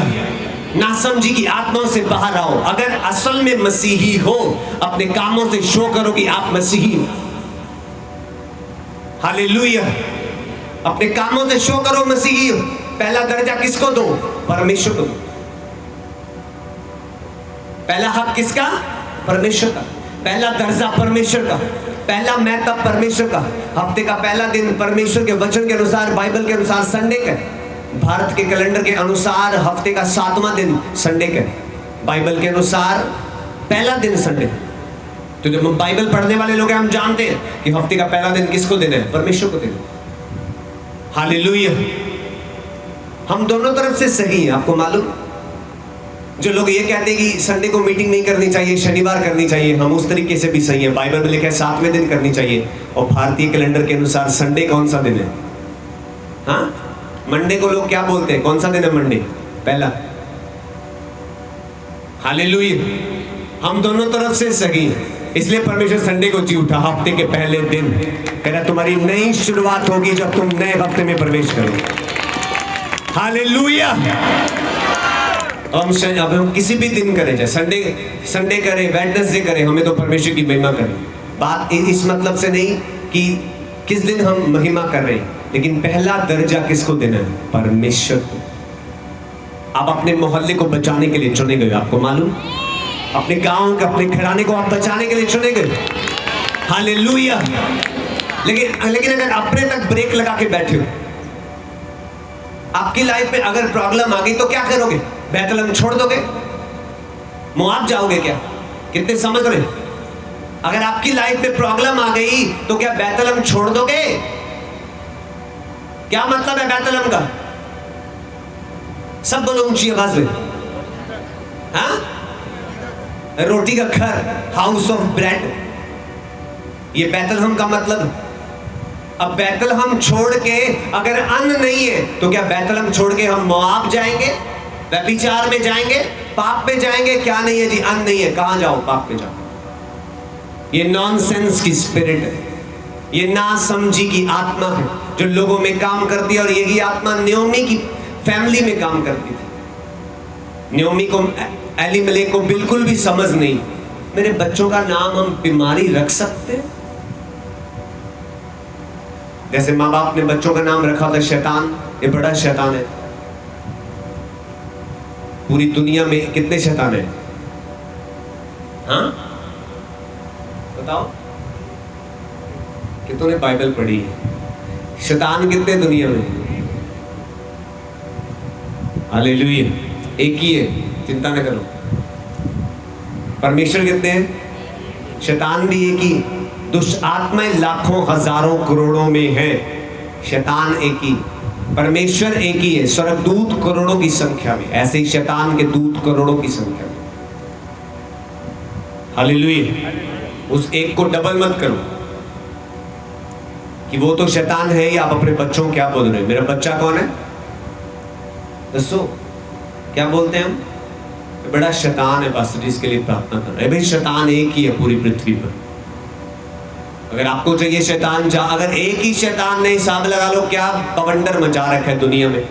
नासमझी की आत्माओं से बाहर आओ। अगर असल में मसीही हो, अपने कामों से शो करो कि आप मसीही हो। हालेलुया। अपने कामों से शो करो मसीही हो। पहला दर्जा किसको दो? परमेश्वर को दो। पहला हक किसका? परमेश्वर का। पहला दर्जा परमेश्वर का, पहला महत्व परमेश्वर का। हफ्ते का पहला दिन परमेश्वर के वचन के अनुसार, बाइबल के अनुसार संडे का। भारत के कैलेंडर के अनुसार हफ्ते का 7वां दिन संडे का। बाइबल के अनुसार पहला दिन संडे। तो जब हम बाइबल पढ़ने वाले लोग हैं, हम जानते हैं कि हफ्ते का पहला दिन किसको देना है? परमेश्वर को देना है। हालेलुया। हम दोनों तरफ से सही हैं, आपको मालूम। जो लोग ये कहते हैं कि संडे को मीटिंग नहीं करनी चाहिए, शनिवार करनी चाहिए, हम उस तरीके से भी सही है। बाइबल में लिखा है 7वें दिन करनी चाहिए, और भारतीय कैलेंडर के अनुसार संडे कौन सा दिन है? हाँ, मंडे को लोग क्या बोलते हैं? कौन सा दिन है मंडे? पहला। हालेलुया। हम दोनों तरफ से सही हैं, इसलिए परमेश्वर संडे को जी उठा, हफ्ते के पहले दिन। कह रहा तुम्हारी नई शुरुआत होगी जब तुम नए हफ्ते में प्रवेश करो। हालेलुया। अब हम किसी भी दिन करें, चाहे संडे करें, वेडनेसडे करें, हमें तो परमेश्वर की महिमा करें। बात इस मतलब से नहीं कि किस दिन हम महिमा कर रहे हैं, लेकिन पहला दर्जा किसको देना है? परमेश्वर को। आप अपने मोहल्ले को बचाने के लिए चुने गए, आपको मालूम। अपने गांव के, अपने घराने को आप बचाने के लिए चुने गए। हालेलुया। लेकिन अगर अपने तक ब्रेक लगा के बैठे हो, आपकी लाइफ में अगर प्रॉब्लम आ गई तो क्या करोगे? बैतलहम छोड़ दोगे? मोआब जाओगे क्या? कितने समझ रहे? अगर आपकी लाइफ में प्रॉब्लम आ गई तो क्या बैतलहम छोड़ दोगे? क्या मतलब है बैतलहम का? सब बोलो ऊंची आवाज में। हाँ? रोटी का घर, हाउस ऑफ ब्रेड, ये बैतलहम का मतलब। अब बैतलहम छोड़ के अगर अन्न नहीं है तो क्या बैतलहम छोड़ के हम मोआब जाएंगे, व्यभिचार में जाएंगे, पाप में जाएंगे? क्या नहीं है जी, अन्न नहीं है, कहां जाओ? पाप में जाओ। ये नॉनसेंस की स्पिरिट है, ये नासमझी की आत्मा है जो लोगों में काम करती है। और यही आत्मा न्योमी की फैमिली में काम करती थी। न्योमी को, एलीमेलेक को बिल्कुल भी समझ नहीं, मेरे बच्चों का नाम हम बीमारी रख सकते हैं? जैसे माँ बाप ने बच्चों का नाम रखा था शैतान, ये बड़ा शैतान है। पूरी दुनिया में कितने शैतान हैं? हाँ बताओ, कितनों ने बाइबल पढ़ी है? शैतान कितने दुनिया में? हालेलुया। एक ही है, चिंता न करो। परमेश्वर कितने हैं? शैतान भी एक ही, दुष्ट आत्माएं लाखों हजारों करोड़ों में है, शैतान एक ही, परमेश्वर एक ही है। स्वर्गदूत करोड़ों की संख्या में, ऐसे ही शैतान के दूत करोड़ों की संख्या में। हालेलुया। उस एक को डबल मत करो कि वो तो शैतान है ही, आप अपने बच्चों को क्या बोल रहे हो? मेरा बच्चा कौन है? दसो क्या बोलते हैं हम? बड़ा शैतान है पास्टर जी, इसके लिए प्रार्थना कर रहे हैं। भाई शैतान एक ही है पूरी पृथ्वी पर। अगर आपको चाहिए शैतान अगर एक ही शैतान ने हिसाब लगा लो क्या बवंडर मचा रखा है दुनिया में।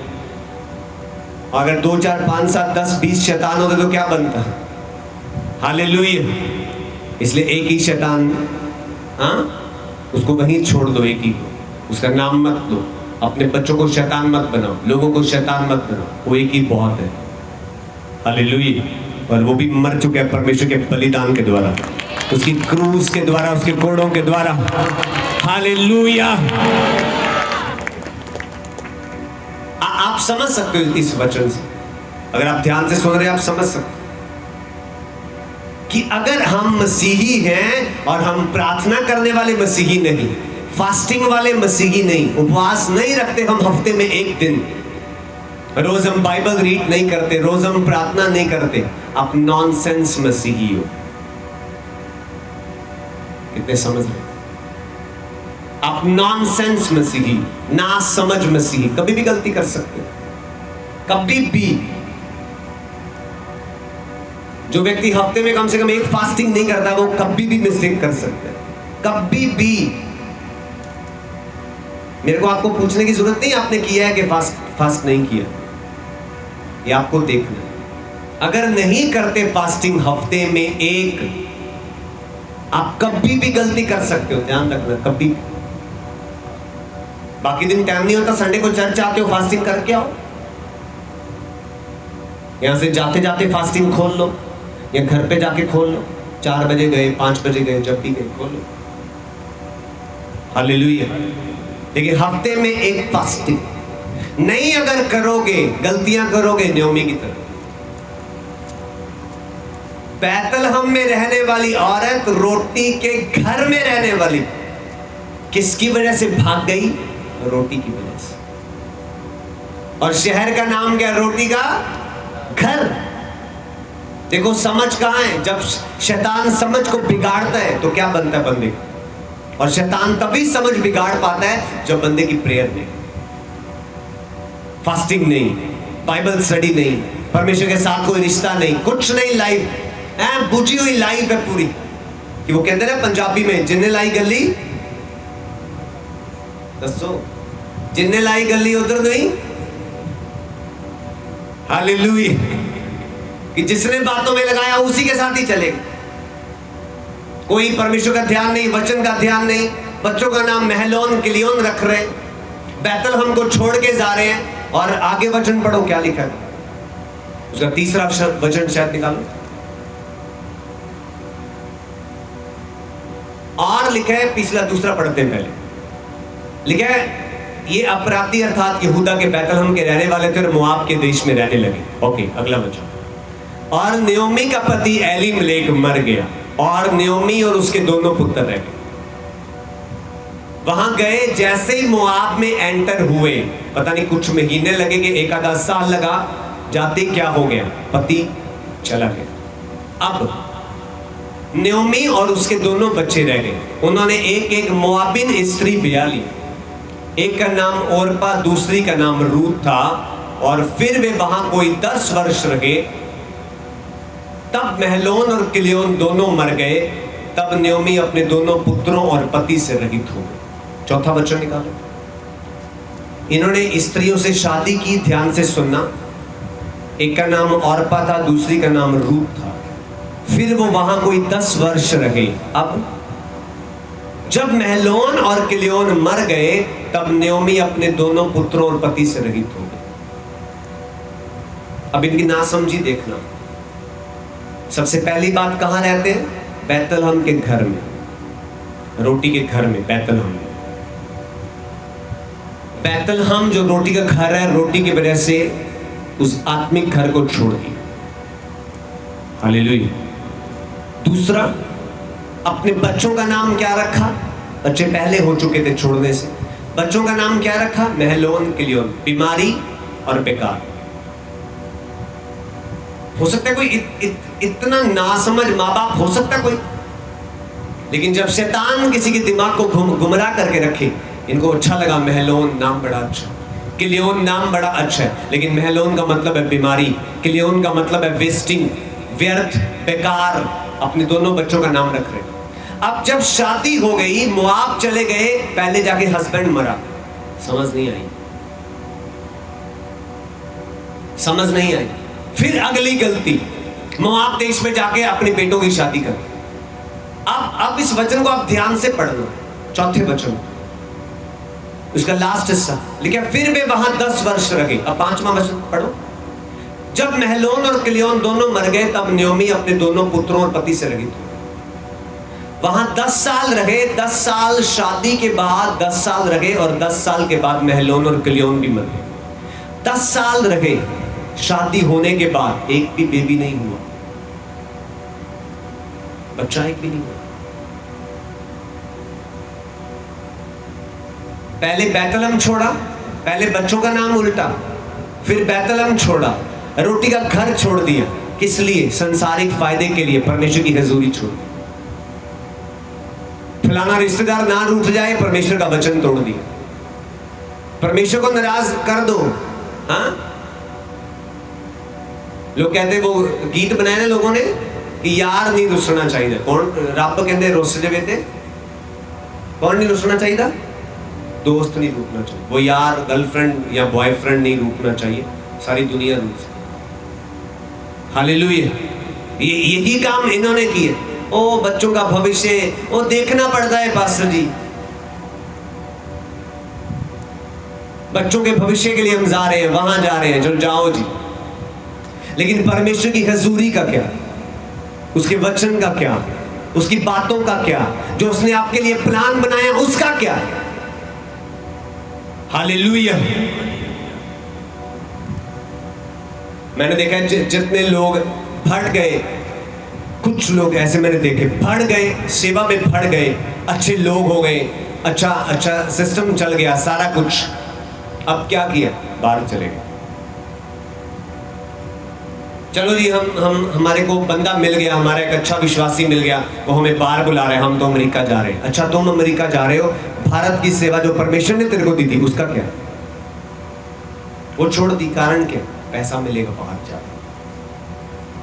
अगर 2 4 5 7 10 20 शैतान होते तो क्या बनता? हालेलुया। इसलिए एक ही शैतान, हाँ, उसको वहीं छोड़ दो, एक ही को, उसका नाम मत लो। अपने बच्चों को शैतान मत बनाओ, लोगों को शैतान मत बनाओ, वो एक ही बहुत है। हालेलुया। और वो भी मर चुका है परमेश्वर के बलिदान के द्वारा, उसकी क्रूज के द्वारा, उसके कोड़ों के द्वारा। हालेलुया। आप समझ सकते हो इस वचन से, अगर आप ध्यान से सुन रहे हैं आप समझ सकते कि अगर हम मसीही हैं और हम प्रार्थना करने वाले मसीही नहीं, फास्टिंग वाले मसीही नहीं, उपवास नहीं रखते हम हफ्ते में एक दिन, रोज हम बाइबल रीड नहीं करते, रोज हम प्रार्थना नहीं करते, आप नॉनसेंस मसीही हो। कितने समझ रहे? आप नॉनसेंस मसीही, ना समझ मसीही, कभी भी गलती कर सकते हो, कभी भी। जो व्यक्ति हफ्ते में कम से कम एक फास्टिंग नहीं करता वो कभी भी मिस्टेक कर सकता है, कभी भी। मेरे को आपको पूछने की जरूरत नहीं आपने किया है कि फास्ट नहीं किया, ये आपको देखना। अगर नहीं करते फास्टिंग हफ्ते में एक, आप कभी भी गलती कर सकते हो, ध्यान रखना, कभी भी। बाकी दिन टाइम नहीं होता, संडे को चर्च आते हो, फास्टिंग करके आओ, यहां से जाते जाते फास्टिंग खोल लो, या घर पे जाके खोल लो, 4 बजे गए 5 बजे गए, जब भी गए खोल लो। हालेलुया। लेकिन हफ्ते में एक फास्टिंग नहीं अगर करोगे, गलतियां करोगे नयोमी की तरह। बैतलहम में रहने वाली औरत रोटी के घर में रहने वाली, किसकी वजह से भाग गई? रोटी की वजह से। और शहर का नाम क्या? रोटी का घर। देखो समझ कहां है? जब शैतान समझ को बिगाड़ता है तो क्या बनता है बंदे का? और शैतान तभी समझ बिगाड़ पाता है जब बंदे की प्रेयर नहीं, फास्टिंग नहीं, बाइबल स्टडी नहीं, परमेश्वर के साथ कोई रिश्ता नहीं, कुछ नहीं, लाइफ बुझी हुई लाइफ है पूरी। कि वो कहते हैं पंजाबी में, जिन्ने लाई गली, दसो जिन्ने लाई गली उधर नहीं। हालेलुया। कि जिसने बातों में लगाया उसी के साथ ही चलेगा। कोई परमेश्वर का ध्यान नहीं, वचन का ध्यान नहीं, बच्चों का नाम महलोन किलियोन रख रहे, बैतलहम को छोड़ के जा रहे हैं। और आगे वचन पढ़ो क्या लिखा है, उसका तीसरा वचन शायद निकालो। और लिखा है, पिछला दूसरा पढ़ते हैं पहले। लिखा है ये अपराधी अर्थात यहूदा के बैतलहम के रहने वाले थे और मोआब के देश में रहने लगे। ओके, अगला वचन। और नयोमी का पति एलीमलेक मर गया और नयोमी और उसके दोनों पुत्र रह गए। वहां गए, जैसे ही मोआब में एंटर हुए, पता नहीं कुछ महीने लगे कि 1 आधा साल लगा, जाते क्या हो गया, पति चला गया। अब नयोमी और उसके दोनों बच्चे रह गए। उन्होंने एक मोआबिन स्त्री ब्याह ली, एक का नाम ओरपा, दूसरी का नाम रूत था। और फिर वे वहां कोई 10 वर्ष रहे। तब महलोन और किलियोन दोनों मर गए। तब नयोमी अपने दोनों पुत्रों और पति से रहित हो गई। चौथा वचन निकालो। इन्होंने स्त्रियों से शादी की, ध्यान से सुनना। एक का नाम ओरपा था, दूसरी का नाम रूत था। फिर वो वहां कोई 10 वर्ष रहे। अब जब महलोन और किलियोन मर गए तब नयोमी अपने दोनों पुत्रों और पति से रहित हो गई। अब इनकी नासमझी देखना। सबसे पहली बात, कहां रहते हैं? बैतलहम के घर में, रोटी के घर में, बैतलहम में। बैतलहम जो रोटी का घर है, रोटी की वजह से उस आत्मिक घर को छोड़ दिया। हालेलुया। दूसरा, अपने बच्चों का नाम क्या रखा? बच्चे पहले हो चुके थे छोड़ने से। बच्चों का नाम क्या रखा? महलोन, किलियोन, बीमारी और बेकार। हो सकता है कोई इतना नासमझ माँ बाप हो सकता है कोई, लेकिन जब शैतान किसी के दिमाग को गुमराह करके रखे, इनको अच्छा लगा महलोन नाम बड़ा अच्छा, किलियोन नाम बड़ा अच्छा है, लेकिन महलोन का मतलब है बीमारी, किलियोन का मतलब है वेस्टिंग, व्यर्थ, बेकार। अपने दोनों बच्चों का नाम रख रहे। अब जब शादी हो गई, मुआब चले गए, पहले जाके हस्बैंड मरा, समझ नहीं आई, समझ नहीं आई। फिर अगली गलती, मुआब देश में जाके अपने बेटों की शादी कर। अब इस वचन को आप ध्यान से पढ़ना, चौथे वचन, उसका लास्ट हिस्सा लिखा, फिर वे वहां 10 वर्ष रहे। अब 5वां वचन पढ़ो। जब महलोन और किलियोन दोनों मर गए, तब न्योमी अपने दोनों पुत्रों और पति से रही थी। वहां 10 साल रहे, 10 साल शादी के बाद 10 साल रहे, और 10 साल के बाद महलोन और किलियोन भी मर गए। 10 साल रहे, शादी होने के बाद एक भी बेबी नहीं हुआ, बच्चा एक भी नहीं हुआ। पहले बैतलहम छोड़ा, पहले बच्चों का नाम उल्टा, फिर बैतलहम छोड़ा, रोटी का घर छोड़ दिया। किस लिए? संसारिक फायदे के लिए, परमेश्वर की हजूरी छोड़ दी। फलाना रिश्तेदार ना रूठ जाए, परमेश्वर का वचन तोड़ दिया। परमेश्वर को नाराज कर दो। हाँ, लोग कहते, वो गीत बनाए ना लोगों ने कि यार नहीं रुसना चाहिए। कौन रब कहते रुस जावे ते? कौन नहीं रुसना चाहिए? दोस्त नहीं रूठना चाहिए। वो यार, गर्लफ्रेंड या बॉयफ्रेंड नहीं रूठना चाहिए, सारी दुनिया रूठ। हालेलुया। यही काम इन्होंने किए। ओ बच्चों का भविष्य वो देखना पड़ता है पास्टर जी, बच्चों के भविष्य के लिए हम जा रहे हैं, वहां जा रहे हैं, जो जाओ जी। लेकिन परमेश्वर की हजूरी का क्या? उसके वचन का क्या? उसकी बातों का क्या? जो उसने आपके लिए प्लान बनाया उसका क्या? हालेलुया। मैंने देखा जितने लोग फट गए, कुछ लोग ऐसे मैंने देखे फट गए, सेवा में फट गए, अच्छे लोग हो गए, अच्छा सिस्टम चल गया, सारा कुछ। अब क्या किया? बाहर चले गए। चलो जी, हम हमारे को बंदा मिल गया, हमारा एक अच्छा विश्वासी मिल गया, वो हमें बाहर बुला रहे हैं, हम तो अमेरिका जा रहे हैं। अच्छा, तुम अमेरिका जा रहे हो, भारत की सेवा जो परमेश्वर ने तेरे को दी थी उसका क्या? वो छोड़ दी। कारण क्या? पैसा मिलेगा बाहर जा।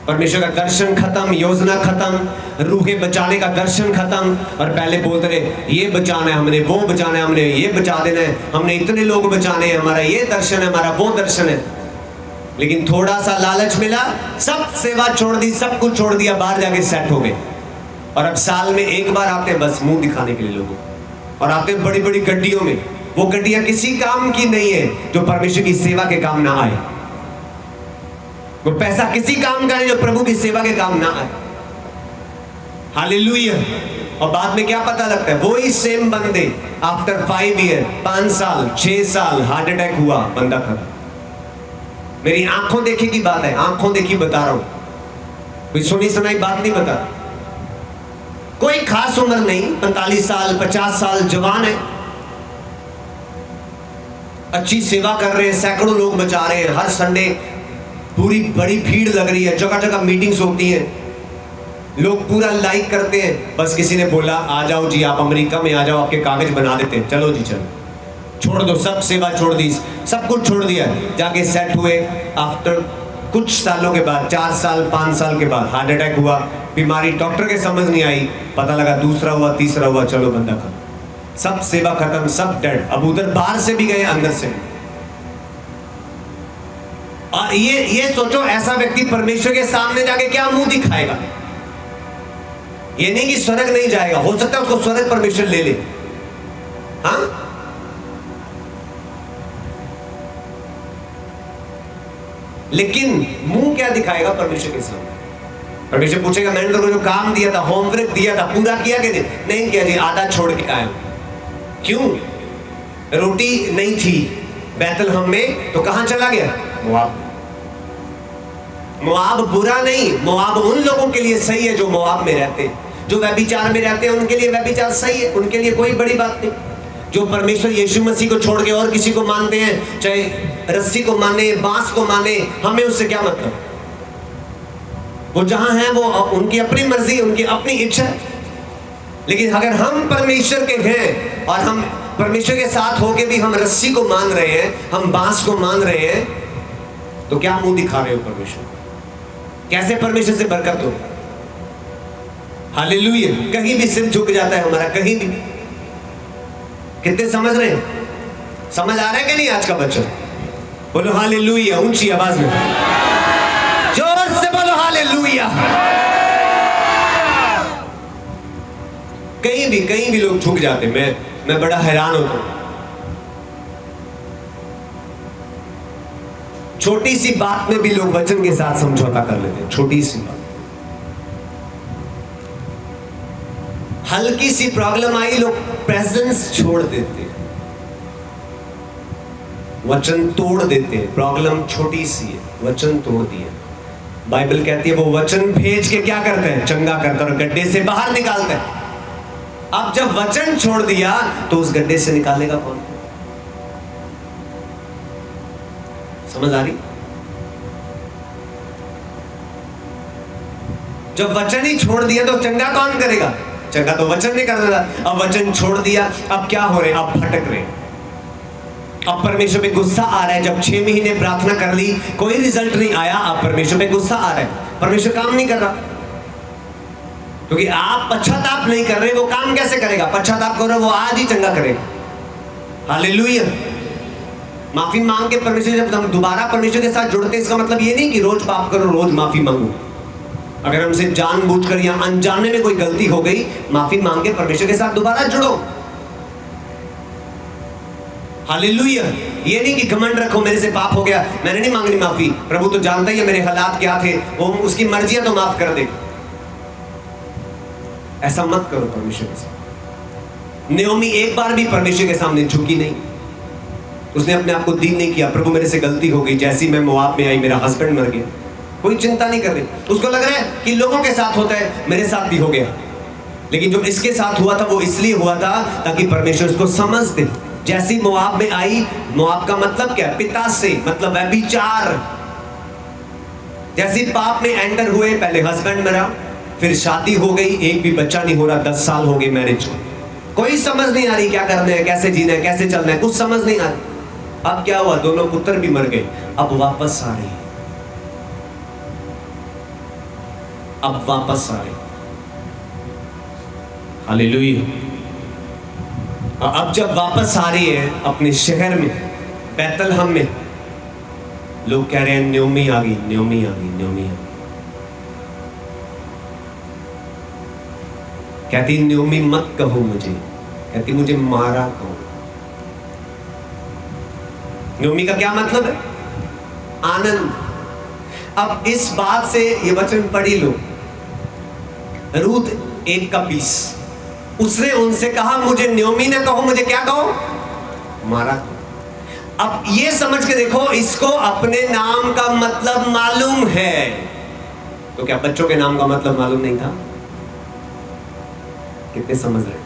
परमेश्वर का दर्शन खत्म, योजना खत्म, रूहें बचाने का दर्शन खत्म। और पहले बोलते रहे ये बचाना है हमने, वो बचाना है हमने, ये बचा देना है हमने, इतने लोग बचाने हैं, हमारा ये दर्शन है, हमारा वो दर्शन है। लेकिन थोड़ा सा लालच मिला, सब सेवा छोड़ दी, सब कुछ छोड़ दिया, बाहर जाके सेट हो गए। और अब साल में एक बार आते हैं बस मुंह दिखाने के लिए लोगों, और आते हैं बड़ी बड़ी गड्डियों में। वो गड्डियां किसी काम की नहीं है जो परमेश्वर की सेवा के काम ना आए। वो पैसा किसी काम का नहीं जो प्रभु की सेवा के काम ना आए। हालेलुया। और बाद में क्या पता लगता है? वही सेम बंदे आफ्टर 5 ईयर, 5 साल, 6 साल हार्ट अटैक हुआ, बंदा खत्म। मेरी आंखों देखी की बात है, आंखों देखी बता रहा हूं, कोई सुनी सुनाई बात नहीं बता। कोई खास उम्र नहीं, 45 साल 50 साल, जवान है, अच्छी सेवा कर रहे हैं, सैकड़ों लोग बचा रहे हैं, हर संडे पूरी बड़ी भीड़ लग रही है, जगह जगह मीटिंग्स होती हैं, लोग पूरा लाइक करते हैं। बस किसी ने बोला आ जाओ जी, आप अमेरिका में आ जाओ, आपके कागज बना देते हैं। चलो जी चलो, छोड़ दो, सब सेवा छोड़ दी, सब कुछ छोड़ दिया, जाके सेट हुए। आफ्टर कुछ सालों के बाद, 4 साल 5 साल के बाद हार्ट अटैक हुआ, बीमारी डॉक्टर के समझ नहीं आई, पता लगा दूसरा हुआ, तीसरा हुआ, चलो बंदा खत्म, सब सेवा खत्म, सब डेड। अब उधर बाहर से भी गए, अंदर से भी। और ये सोचो, ऐसा व्यक्ति परमेश्वर के सामने जाके क्या मुंह दिखाएगा? ये नहीं कि स्वर्ग नहीं जाएगा, हो सकता है उसको स्वर्ग परमेश्वर ले ले। हाँ, लेकिन मुंह क्या दिखाएगा परमेश्वर के सामने? परमेश्वर पूछेगा मैंने तो जो काम दिया था, होमवर्क दिया था, पूरा किया कि नहीं किया जी, आधा छोड़ के आया। क्यों? रोटी नहीं थी बैतलहम में, तो कहां चला गया? मोआब। मोआब बुरा नहीं, मोआब उन लोगों के लिए सही है जो मोआब में रहते हैं, जो व्यभिचार में रहते हैं उनके लिए व्यभिचार सही है, उनके लिए कोई बड़ी बात नहीं। जो परमेश्वर यीशु मसीह को छोड़ के और किसी को मानते हैं, चाहे रस्सी को माने, बांस को माने, हमें उससे क्या मतलब? वो जहां है वो उनकी अपनी मर्जी, उनकी अपनी इच्छा है। लेकिन अगर हम परमेश्वर के हैं और हम परमेश्वर के साथ होके भी हम रस्सी को मान रहे हैं, हम बांस को मान रहे हैं, तो क्या मुंह दिखा रहे हो परमेश्वर? कैसे परमेश्वर से बरकत हो? हालेलुया। कहीं भी सिर झुक जाता है हमारा, कहीं भी। कितने समझ रहे हैं? समझ आ रहा है कि नहीं आज का बच्चा? बोलो हालेलुया ऊंची आवाज में, जोर से बोलो हालेलुया। कहीं भी लोग झुक जाते, मैं बड़ा हैरान होता हूं। छोटी सी बात में भी लोग वचन के साथ समझौता कर लेते हैं। छोटी सी बात, हल्की सी प्रॉब्लम आई, लोग प्रेजेंस छोड़ देते हैं, वचन तोड़ देते हैं। प्रॉब्लम छोटी सी है, वचन तोड़ दिया। बाइबल कहती है वो वचन भेज के क्या करते हैं? चंगा करते हैं और गड्ढे से बाहर निकालते हैं। अब जब वचन छोड़ दिया तो उस गड्ढे से निकालेगा कौन? समझ आ रही? जब वचन ही छोड़ दिया तो चंगा कौन करेगा? चंगा तो वचन नहीं कर रहा। अब वचन छोड़ दिया, अब क्या हो रहे? अब भटक रहे। अब परमेश्वर पे गुस्सा आ रहा है। जब 6 महीने प्रार्थना कर ली, कोई रिजल्ट नहीं आया, अब परमेश्वर पे गुस्सा आ रहा है। परमेश्वर काम नहीं कर रहा क्योंकि आप पश्चाताप नहीं कर रहे। वो काम कैसे करेगा? पश्चाताप करो, वो आज ही चंगा करेगा। हालेलुया। माफी मांग के परमेश्वर, जब हम दोबारा परमेश्वर के साथ जुड़ते हैं, इसका मतलब ये नहीं कि रोज पाप करो, रोज माफी मांगो। अगर हमसे जानबूझकर या अनजाने में कोई गलती हो गई, माफी मांग के परमेश्वर के साथ दोबारा जुड़ो। हालेलुया। ये नहीं कि घमंड रखो, मेरे से पाप हो गया, मैंने नहीं मांगनी माफी, प्रभु तो जानता ही है मेरे हालात क्या थे, वो उसकी मर्जी है तो माफ कर दे। ऐसा मत करो परमेश्वर के साथ। नयोमी एक बार भी परमेश्वर के सामने झुकी नहीं, उसने अपने आप को दीन नहीं किया। प्रभु मेरे से गलती हो गई, जैसी मैं मोआब में आई, मेरा हस्बैंड मर गया, कोई चिंता नहीं कर रही। उसको लग रहा है कि लोगों के साथ होता है, मेरे साथ भी हो गया। लेकिन जो इसके साथ हुआ था वो इसलिए हुआ था ताकि परमेश्वर उसको समझ दे। जैसी मोआब में आई, मोआब का मतलब क्या है? पिता से, मतलब व्यभिचार। जैसी पाप में एंटर हुए, पहले हस्बैंड मरा, फिर शादी हो गई, एक भी बच्चा नहीं हो रहा, 10 साल हो गए मैरिज को, कोई समझ नहीं आ रही क्या करना है, कैसे जीना है, कैसे चलना है, कुछ समझ नहीं आ रही। अब क्या हुआ? दोनों पुत्र भी मर गए, अब वापस आ रही, अब वापस आ रही। हालेलुया। अब जब वापस आ रही है अपने शहर में, बैतलहम में, लोग कह रहे हैं नयोमी आ गई, नयोमी आ गई, नयोमी आ गई। कहती नयोमी मत कहो मुझे, कहती मुझे मारा कहो। नयोमी का क्या मतलब है? आनंद। अब इस बात से ये वचन पढ़ी लो, रूत 1:20, उसने उनसे कहा मुझे नयोमी ने कहो, मुझे क्या कहो? मारा कहो। अब ये समझ के देखो, इसको अपने नाम का मतलब मालूम है। तो क्या बच्चों के नाम का मतलब मालूम नहीं था? कितने समझ रहे?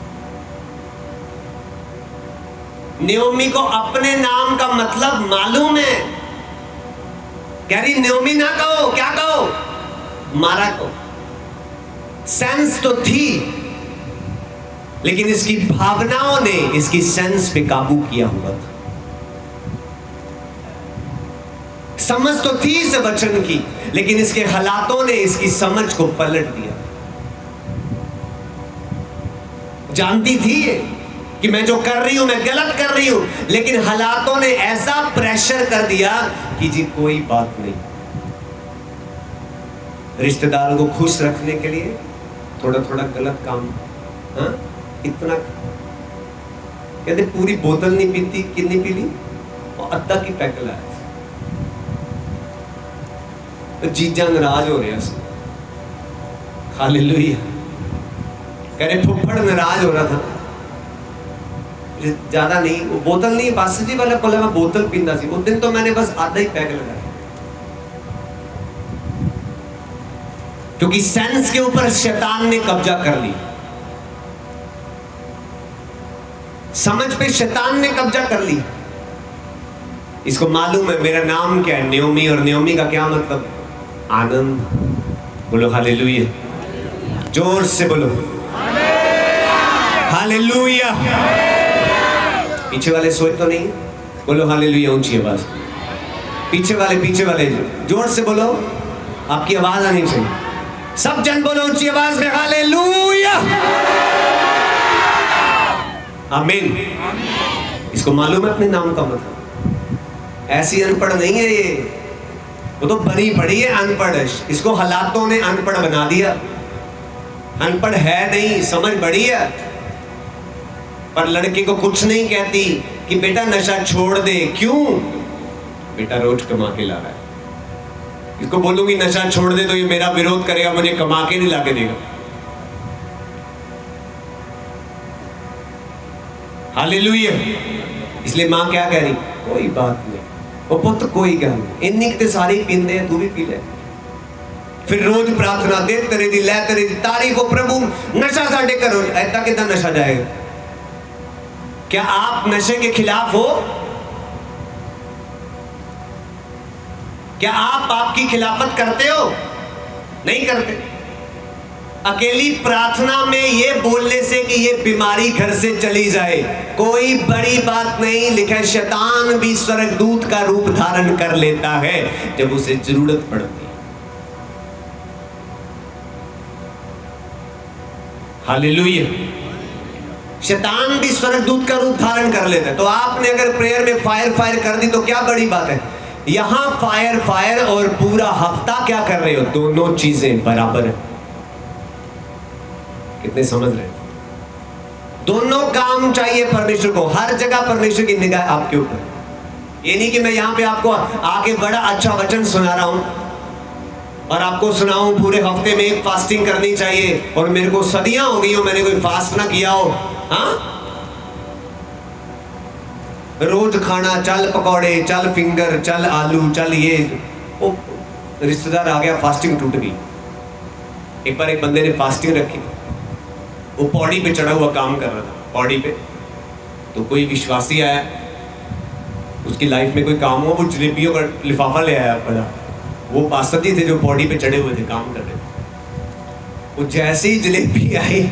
नयोमी को अपने नाम का मतलब मालूम है। कह रही नयोमी ना कहो, क्या कहो? मारा कहो। सेंस तो थी, लेकिन इसकी भावनाओं ने इसकी सेंस पे काबू किया हुआ था। समझ तो थी इस वचन की, लेकिन इसके हालातों ने इसकी समझ को पलट दिया। जानती थी ये कि मैं जो कर रही हूं मैं गलत कर रही हूं, लेकिन हालातों ने ऐसा प्रेशर कर दिया कि जी कोई बात नहीं। रिश्तेदारों को खुश रखने के लिए थोड़ा थोड़ा गलत काम, हाँ? इतना कहते पूरी बोतल नहीं पीती, कितनी पी ली? और अद्धा की पैक लाया। तो जीजा नाराज हो रहे हैं। हालेलुया। कह रहे फुफ्फड़ नाराज हो रहा था, ज्यादा नहीं, वो बोतल नहीं, बास जी वाला बोला मैं बोतल पींदा सी, उस दिन तो मैंने बस आधा ही पैक लगाया। क्योंकि सेंस के ऊपर शैतान ने कब्जा कर ली, समझ पे शैतान ने कब्जा कर ली। इसको मालूम है मेरा नाम क्या है, न्योमी, और न्योमी का क्या मतलब? आनंद। बोलो हालेलुया, जोर से बोलो हालेलुया। पीछे वाले सोए तो नहीं? बोलो हालेलुया ऊंची आवाज। पीछे वाले जोर से बोलो, आपकी आवाज आनी चाहिए। सब जन बोलो ऊंची आवाज में हालेलुया, आमीन। इसको मालूम है अपने नाम का मतलब? ऐसी अनपढ़ नहीं है ये, वो तो बनी पड़ी है अनपढ़। इसको हालातों ने अनपढ़ बना दिया। अनपढ़ है नहीं, समझ बड़ी है। पर लड़के को कुछ नहीं कहती कि बेटा नशा छोड़ दे। क्यों? बेटा रोज कमा के ला रहा है। इसको बोलूंगी नशा छोड़ दे तो ये मेरा विरोध करेगा, मुझे कमा के नहीं ला के देगा। हालेलुया। इसलिए मां क्या कह रही? कोई बात नहीं, वो पुत्र कोई गल नहीं, इन्नी ते सारी पींदे, तू भी पी ले। फिर रोज प्रार्थना, दे तेरे दी लै तेरे दी तारीफ हो प्रभु, नशा साडे करो। ऐसा कितना नशा जाएगा? क्या आप नशे के खिलाफ हो? क्या आप पाप की खिलाफत करते हो? नहीं करते। अकेली प्रार्थना में ये बोलने से कि ये बीमारी घर से चली जाए कोई बड़ी बात नहीं। लिखा है शैतान भी स्वर्गदूत का रूप धारण कर लेता है जब उसे जरूरत पड़ती है। हालेलुया। शैतान भी स्वर्गदूत का रूप धारण कर लेता है। तो आपने अगर प्रेयर में फायर कर दी तो क्या बड़ी बात है? यहां फायर और पूरा हफ्ता क्या कर रहे हो? दोनों चीजें बराबर है। कितने समझ रहे हैं? दोनों काम चाहिए परमेश्वर को। हर जगह परमेश्वर की निगाह आपके ऊपर। ये नहीं कि मैं यहां पे आपको आके बड़ा अच्छा वचन सुना रहा हूं और आपको सुनाऊं पूरे हफ्ते में एक फास्टिंग करनी चाहिए और मेरे को सदियां हो गई हो मैंने कोई फास्ट ना किया हो। हाँ, रोज खाना, चल पकौड़े, चल फिंगर, चल आलू, चल ये। वो रिश्तेदार आ गया, फास्टिंग टूट गई। एक बार एक बंदे ने फास्टिंग रखी, वो पौड़ी पे चढ़ा हुआ काम कर रहा था। पौड़ी पे तो कोई विश्वासी आया, उसकी लाइफ में कोई काम हुआ, वो जलेबियों का लिफाफा ले आया बड़ा। वो पास्टर जी थे जो पौड़ी पे चढ़े हुए थे, काम कर रहे थे। वो जैसे ही जलेबी आई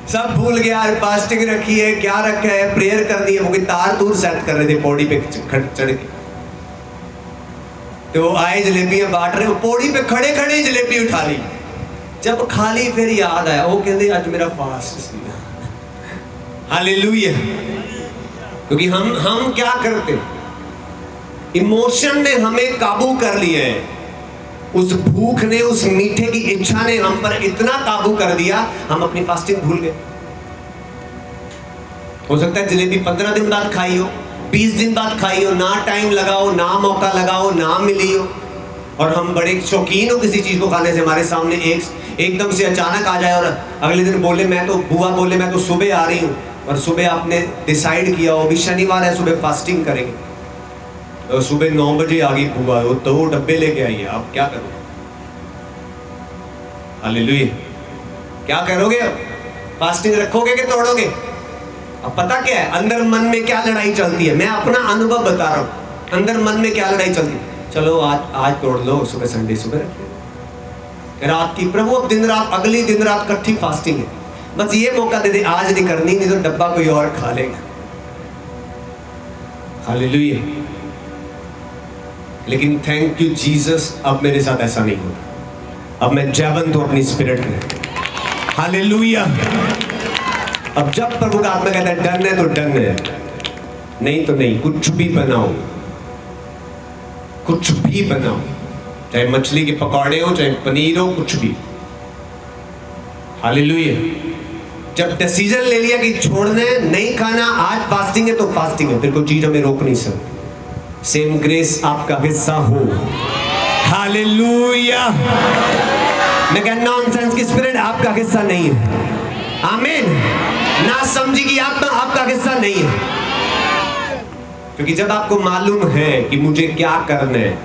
सब भूल गया, फास्टिंग रखी है, क्या रखा है, प्रेयर करनी है। वो कोई तार तूर सेट कर रहे थे पौड़ी पे चढ़ के। तो वो आए, जलेबियां बांट रहे, वो पौड़ी पे खड़े खड़े जलेबी उठा ली। जब खाली फिर याद आया, वो कहते आज मेरा फास्ट। हालेलुया। क्योंकि हम क्या करते, इमोशन ने हमें काबू कर लिया है। उस भूख ने, उस मीठे की इच्छा ने हम पर इतना काबू कर दिया, हम अपनी फास्टिंग भूल गए। हो सकता है जलेबी 15 दिन बाद खाई हो, 20 दिन बाद खाई हो, ना टाइम लगाओ, ना मौका लगाओ, ना मिली हो, और हम बड़े शौकीन हो किसी चीज को खाने से। हमारे सामने एकदम से अचानक आ जाए और अगले दिन बोले, बुआ बोले मैं तो सुबह आ रही हूँ, और सुबह आपने डिसाइड किया हो अभी शनिवार है, सुबह फास्टिंग करेंगे, तो सुबह 9 बजे आ गई बुआ, वो 2 डब्बे लेके आई है। आप क्या करोगे? हालेलुया। क्या करोगे? फास्टिंग रखोगे कि तोड़ोगे? अब पता क्या है अंदर मन में क्या लड़ाई चलती है, मैं अपना अनुभव बता रहा हूँ। अंदर मन में क्या लड़ाई चलती है, चलो आज तोड़ लो, सुबह संडे सुबह रख लो। रात की प्रभु अब दिन रात, अगली दिन रात इकट्ठी फास्टिंग है, बस ये मौका दे दे, आज नहीं करनी, नहीं तो डब्बा कोई और खा लेगा। हालेलुया। लेकिन थैंक यू जीसस, अब मेरे साथ ऐसा नहीं होता। अब मैं जीवंत हूं अपनी स्पिरिट में। हालेलुया। अब जब प्रभु का आत्मा कहता है डन है तो डन है, नहीं तो नहीं। कुछ भी बनाओ, कुछ भी बनाओ, चाहे मछली के पकौड़े हो, चाहे पनीर हो, कुछ भी। हालेलुया। जब डिसीजन ले लिया कि छोड़ना है, नहीं खाना, आज फास्टिंग है तो फास्टिंग है, फिर कोई चीज हमें रोक नहीं सकती। सेम ग्रेस आपका हिस्सा हो। हालेलुया। मैं कह नॉनसेंस की स्पिरिट आपका हिस्सा नहीं है। आमीन। ना समझी की आत्मा आपका हिस्सा नहीं है। क्योंकि जब आपको मालूम है कि मुझे क्या करना है,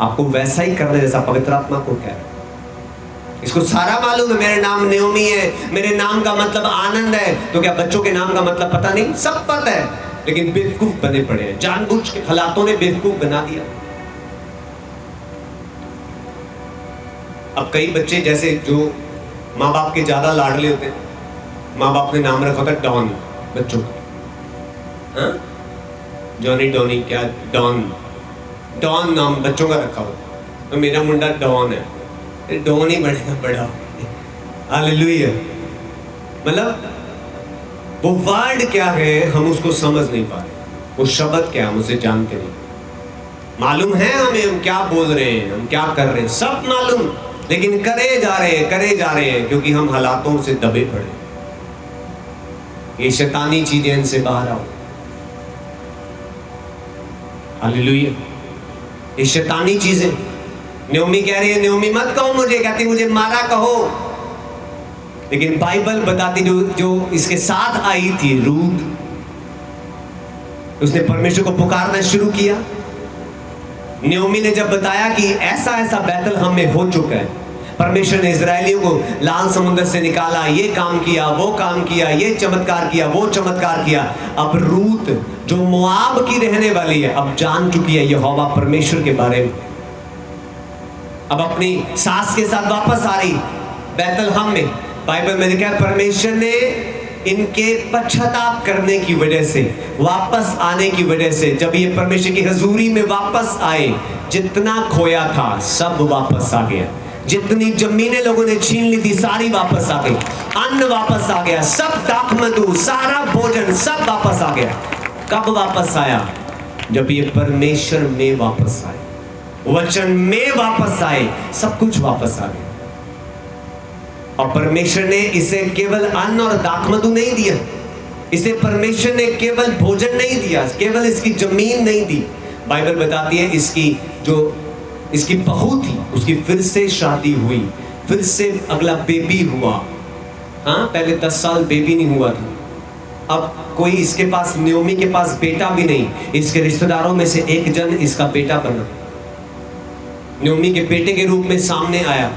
आपको वैसा ही करना है जैसा पवित्र आत्मा को कह रहा है। इसको सारा मालूम है मेरा नाम न्योमी है, मेरे नाम का मतलब आनंद है। तो क्या बच्चों के नाम का मतलब पता नहीं? सब पता है, लेकिन बेवकूफ बने पड़े हैं, जानबूझ के हालातों ने बेवकूफ बना दिया। अब कई बच्चे जैसे जो माँ बाप के ज्यादा लाडले होते हैं, माँ बाप ने नाम रखा होता है डॉन बच्चों का, हाँ? जॉनी डॉनी क्या डॉन, डॉन नाम बच्चों का रखा हो, तो मेरा मुंडा डॉन है, डॉन ही बनेगा बड़ा। हालेलुया। मतलब वो वर्ड क्या है हम उसको समझ नहीं पा रहे, वो शब्द क्या हम उसे जानते नहीं। मालूम है हमें हम क्या बोल रहे हैं, हम क्या कर रहे हैं, सब मालूम, लेकिन करे जा रहे हैं क्योंकि हम हालातों से दबे पड़े। ये शैतानी चीजें इनसे बाहर आओ। हालेलुया। ये शैतानी चीजें, न्योमी कह रही है न्योमी मत कहो मुझे, कहती मुझे मारा कहो, लेकिन बाइबल बताती जो इसके साथ आई थी रूथ, उसने परमेश्वर को पुकारना शुरू किया। न्योमी ने जब बताया कि ऐसा ऐसा बैतलहम में हो चुका है, परमेश्वर ने इजरायलियों को लाल समुद्र से निकाला, ये काम किया, वो काम किया, ये चमत्कार किया, वो चमत्कार किया। अब रूथ जो मोआब की रहने वाली है, अब जान चुकी है यहोवा परमेश्वर के बारे में। अब अपनी सास के साथ वापस आ रही बैतलहम में। बाइबल में लिखा है परमेश्वर ने इनके पश्चाताप करने की वजह से, वापस आने की वजह से, जब ये परमेश्वर की हजूरी में वापस आए, जितना खोया था सब वापस आ गया। जितनी जमीनें लोगों ने छीन ली थी सारी वापस आ गई, अन्न वापस आ गया, सब दाखमधु, सारा भोजन सब वापस आ गया। कब वापस आया? जब ये परमेश्वर में वापस आए, वचन में वापस आए, सब कुछ वापस आ गया। और परमेश्वर ने इसे केवल अन्न और दाखमधु नहीं दिया, इसे परमेश्वर ने केवल भोजन नहीं दिया, केवल इसकी जमीन नहीं दी। बाइबल बताती है इसकी बहू थी, उसकी फिर से शादी हुई, फिर से अगला बेबी हुआ। हाँ, पहले 10 साल बेबी नहीं हुआ था। अब कोई इसके पास, न्योमी के पास बेटा भी नहीं, इसके रिश्तेदारों में से एक जन इसका बेटा बना, न्योमी के बेटे के रूप में सामने आया।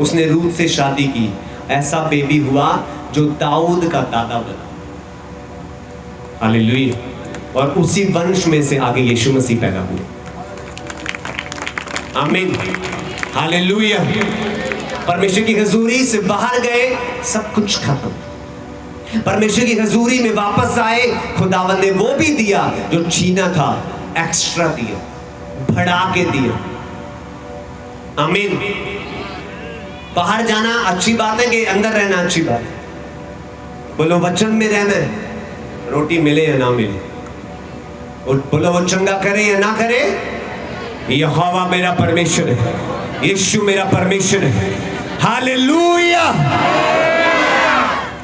उसने रूथ से शादी की, ऐसा बेबी हुआ जो दाऊद का दादा बना। हालेलुया। और उसी वंश में से आगे यीशु मसीह पैदा हुए। आमीन। हालेलुया। परमेश्वर की हजूरी से बाहर गए, सब कुछ खत्म। परमेश्वर की हजूरी में वापस आए, खुदावंद ने वो भी दिया जो छीना था, एक्स्ट्रा दिया, बढ़ा के दिया। आमीन। बाहर जाना अच्छी बात है कि अंदर रहना अच्छी बात है? बोलो वचन में रहना है, रोटी मिले या ना मिले। और बोलो वो चंगा करे या ना करे, यहोवा मेरा परमेश्वर है, यीशु मेरा परमेश्वर है। हालेलुया।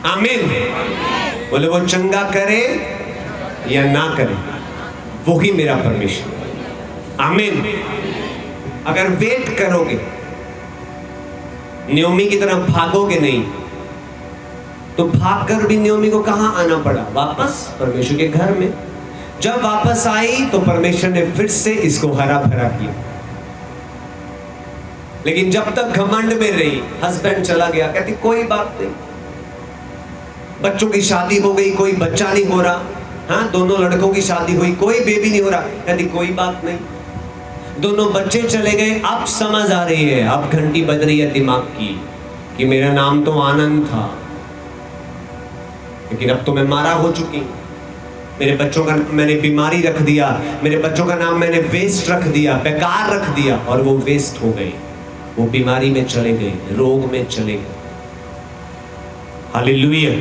आमीन। बोलो वो चंगा करे या ना करे, वो ही मेरा परमेश्वर। आमीन। अगर वेट करोगे, न्योमी की तरह भागोगे नहीं, तो भागकर भी न्योमी को कहां आना पड़ा? वापस परमेश्वर के घर में। जब वापस आई तो परमेश्वर ने फिर से इसको हरा भरा किया। लेकिन जब तक घमंड में रही, हस्बैंड चला गया, कहती कोई बात नहीं, बच्चों की शादी हो गई, कोई बच्चा नहीं हो रहा। हाँ, दोनों लड़कों की शादी हुई, कोई बेबी नहीं हो रहा, कहती कोई बात नहीं। दोनों बच्चे चले गए, अब समझ आ रही है, अब घंटी बज रही है दिमाग की कि मेरा नाम तो आनंद था, लेकिन अब तो मैं मारा हो चुकी। मेरे बच्चों का मैंने बीमारी रख दिया, मेरे बच्चों का नाम मैंने वेस्ट रख दिया, बेकार रख दिया, और वो वेस्ट हो गए, वो बीमारी में चले गए, रोग में चले गए। हालेलुया।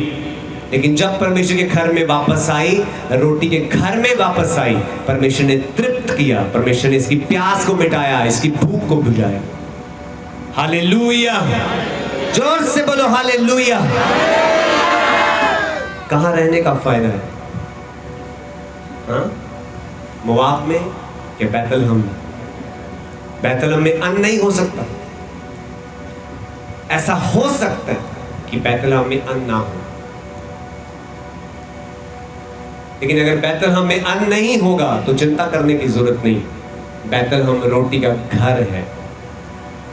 लेकिन जब परमेश्वर के घर में वापस आई, रोटी के घर में वापस आई, परमेश्वर ने तृप्त किया, परमेश्वर ने इसकी प्यास को मिटाया, इसकी भूख को बुझाया। हालेलुया। जोर से बोलो हालेलुया। कहां रहने का फायदा है? हाँ? मोआब में या बैतलहम में? बैतलहम में अन्न नहीं हो सकता। ऐसा हो सकता है कि बैतलहम में अन्न ना हो, लेकिन अगर बैतलहम में अन्न नहीं होगा तो चिंता करने की जरूरत नहीं। बैतलहम रोटी का घर है।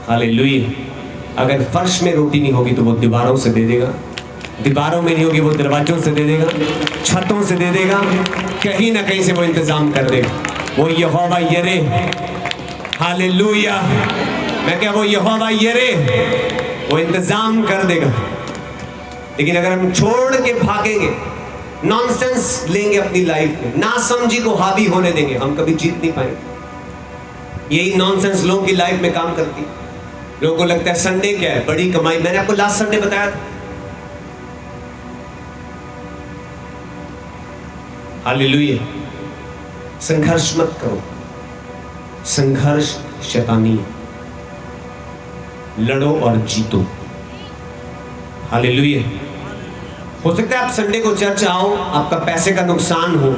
हालेलुया। अगर फर्श में रोटी नहीं होगी तो वो दीवारों से दे देगा, दीवारों में नहीं होगी वो दरवाजों से दे देगा, छतों से दे देगा, कहीं ना कहीं से वो इंतजाम कर देगा। वो यहोवा यरे, हालेलुया। मैं क्या, वो यहोवा यरे, वो इंतजाम कर देगा। लेकिन अगर हम छोड़ के भागेंगे, नॉनसेंस लेंगे अपनी लाइफ में, ना समझी को हावी होने देंगे, हम कभी जीत नहीं पाएंगे। यही नॉनसेंस लोगों की लाइफ में काम करती है। लोगों को लगता है संडे क्या है, बड़ी कमाई। मैंने आपको लास्ट संडे बताया था, हालेलुया। संघर्ष मत करो, संघर्ष शैतानी है, लड़ो और जीतो, हालेलुया। हो सकता है आप संडे को चर्च आओ, आपका पैसे का नुकसान हो,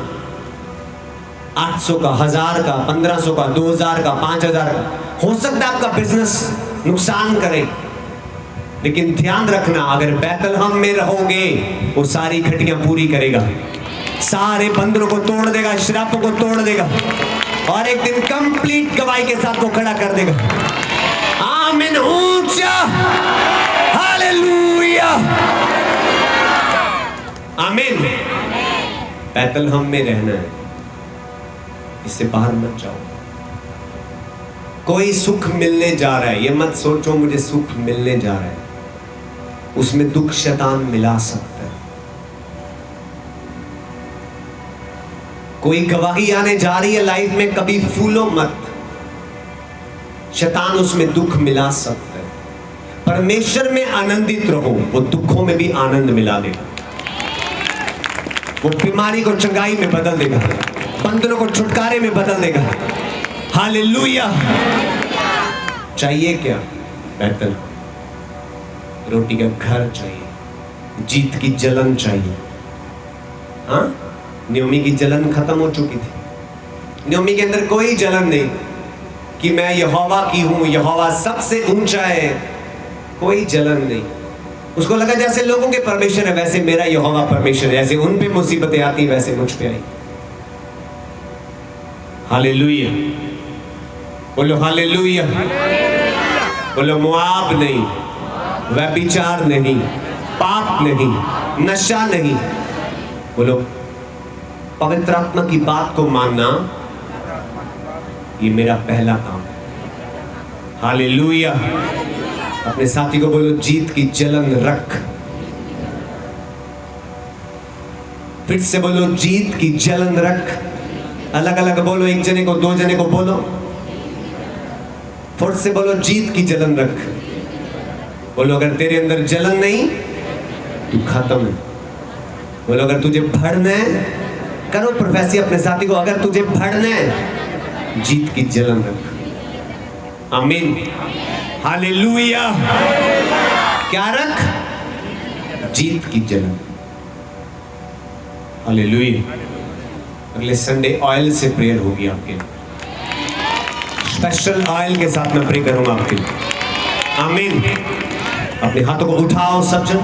800 का, 1000 का, 1500 का, 2000 का, 5000 का, हो सकता है आपका बिजनेस नुकसान करे। लेकिन ध्यान रखना, अगर बैतलहम में रहोगे वो सारी घटियां पूरी करेगा, सारे बंधनों को तोड़ देगा, श्रापों को तोड़ देगा, और एक दिन कंप्लीट गवाही के साथ वो खड़ा कर देगा। आमीन, ऊंचा हालेलुया, आमीन। बैतलहम में रहना है, इससे बाहर मत जाओ। कोई सुख मिलने जा रहा है, ये मत सोचो मुझे सुख मिलने जा रहा है, उसमें दुख शैतान मिला सकता है। कोई गवाही आने जा रही है लाइफ में, कभी फूलो मत, शैतान उसमें दुख मिला सकता है। परमेश्वर में आनंदित रहो, वो दुखों में भी आनंद मिला देगा, वो बीमारी को चंगाई में बदल देगा, बंधनों को छुटकारे में बदल देगा, हालेलुया। चाहिए क्या? बेहतर रोटी का घर चाहिए, जीत की जलन चाहिए। हाँ, नयोमी की जलन खत्म हो चुकी थी। नयोमी के अंदर कोई जलन नहीं कि मैं यहोवा की हूं, यहोवा सबसे ऊंचा है, कोई जलन नहीं। उसको लगा जैसे लोगों के परमेश्वर है वैसे मेरा यहोवा परमेश्वर है, जैसे उन पे मुसीबतें आती वैसे मुझ पे आई। हालेलुया, बोलो हालेलुया, बोलो मोआब नहीं, व्यभिचार नहीं, पाप नहीं, नशा नहीं, बोलो पवित्र आत्मा की बात को मानना, ये मेरा पहला काम है। हालेलुया। अपने साथी को बोलो जीत की जलन रख, फिर से बोलो जीत की जलन रख। अलग अलग बोलो, एक जने को, दो जने को बोलो, फिर से बोलो जीत की जलन रख। बोलो अगर तेरे अंदर जलन नहीं तू खत्म है। बोलो अगर तुझे भड़ना है, करो प्रोफेसी अपने साथी को, अगर तुझे भड़ना है जीत की जलन रख। आमीन, हालेलुया। क्या रख? जीत की जलन। हालेलुया। अगले संडे ऑयल से प्रेयर होगी आपके लिए, स्पेशल ऑयल के साथ मैं प्रे करूंगा आपके लिए। आमीन। अपने हाथों को उठाओ सब जन।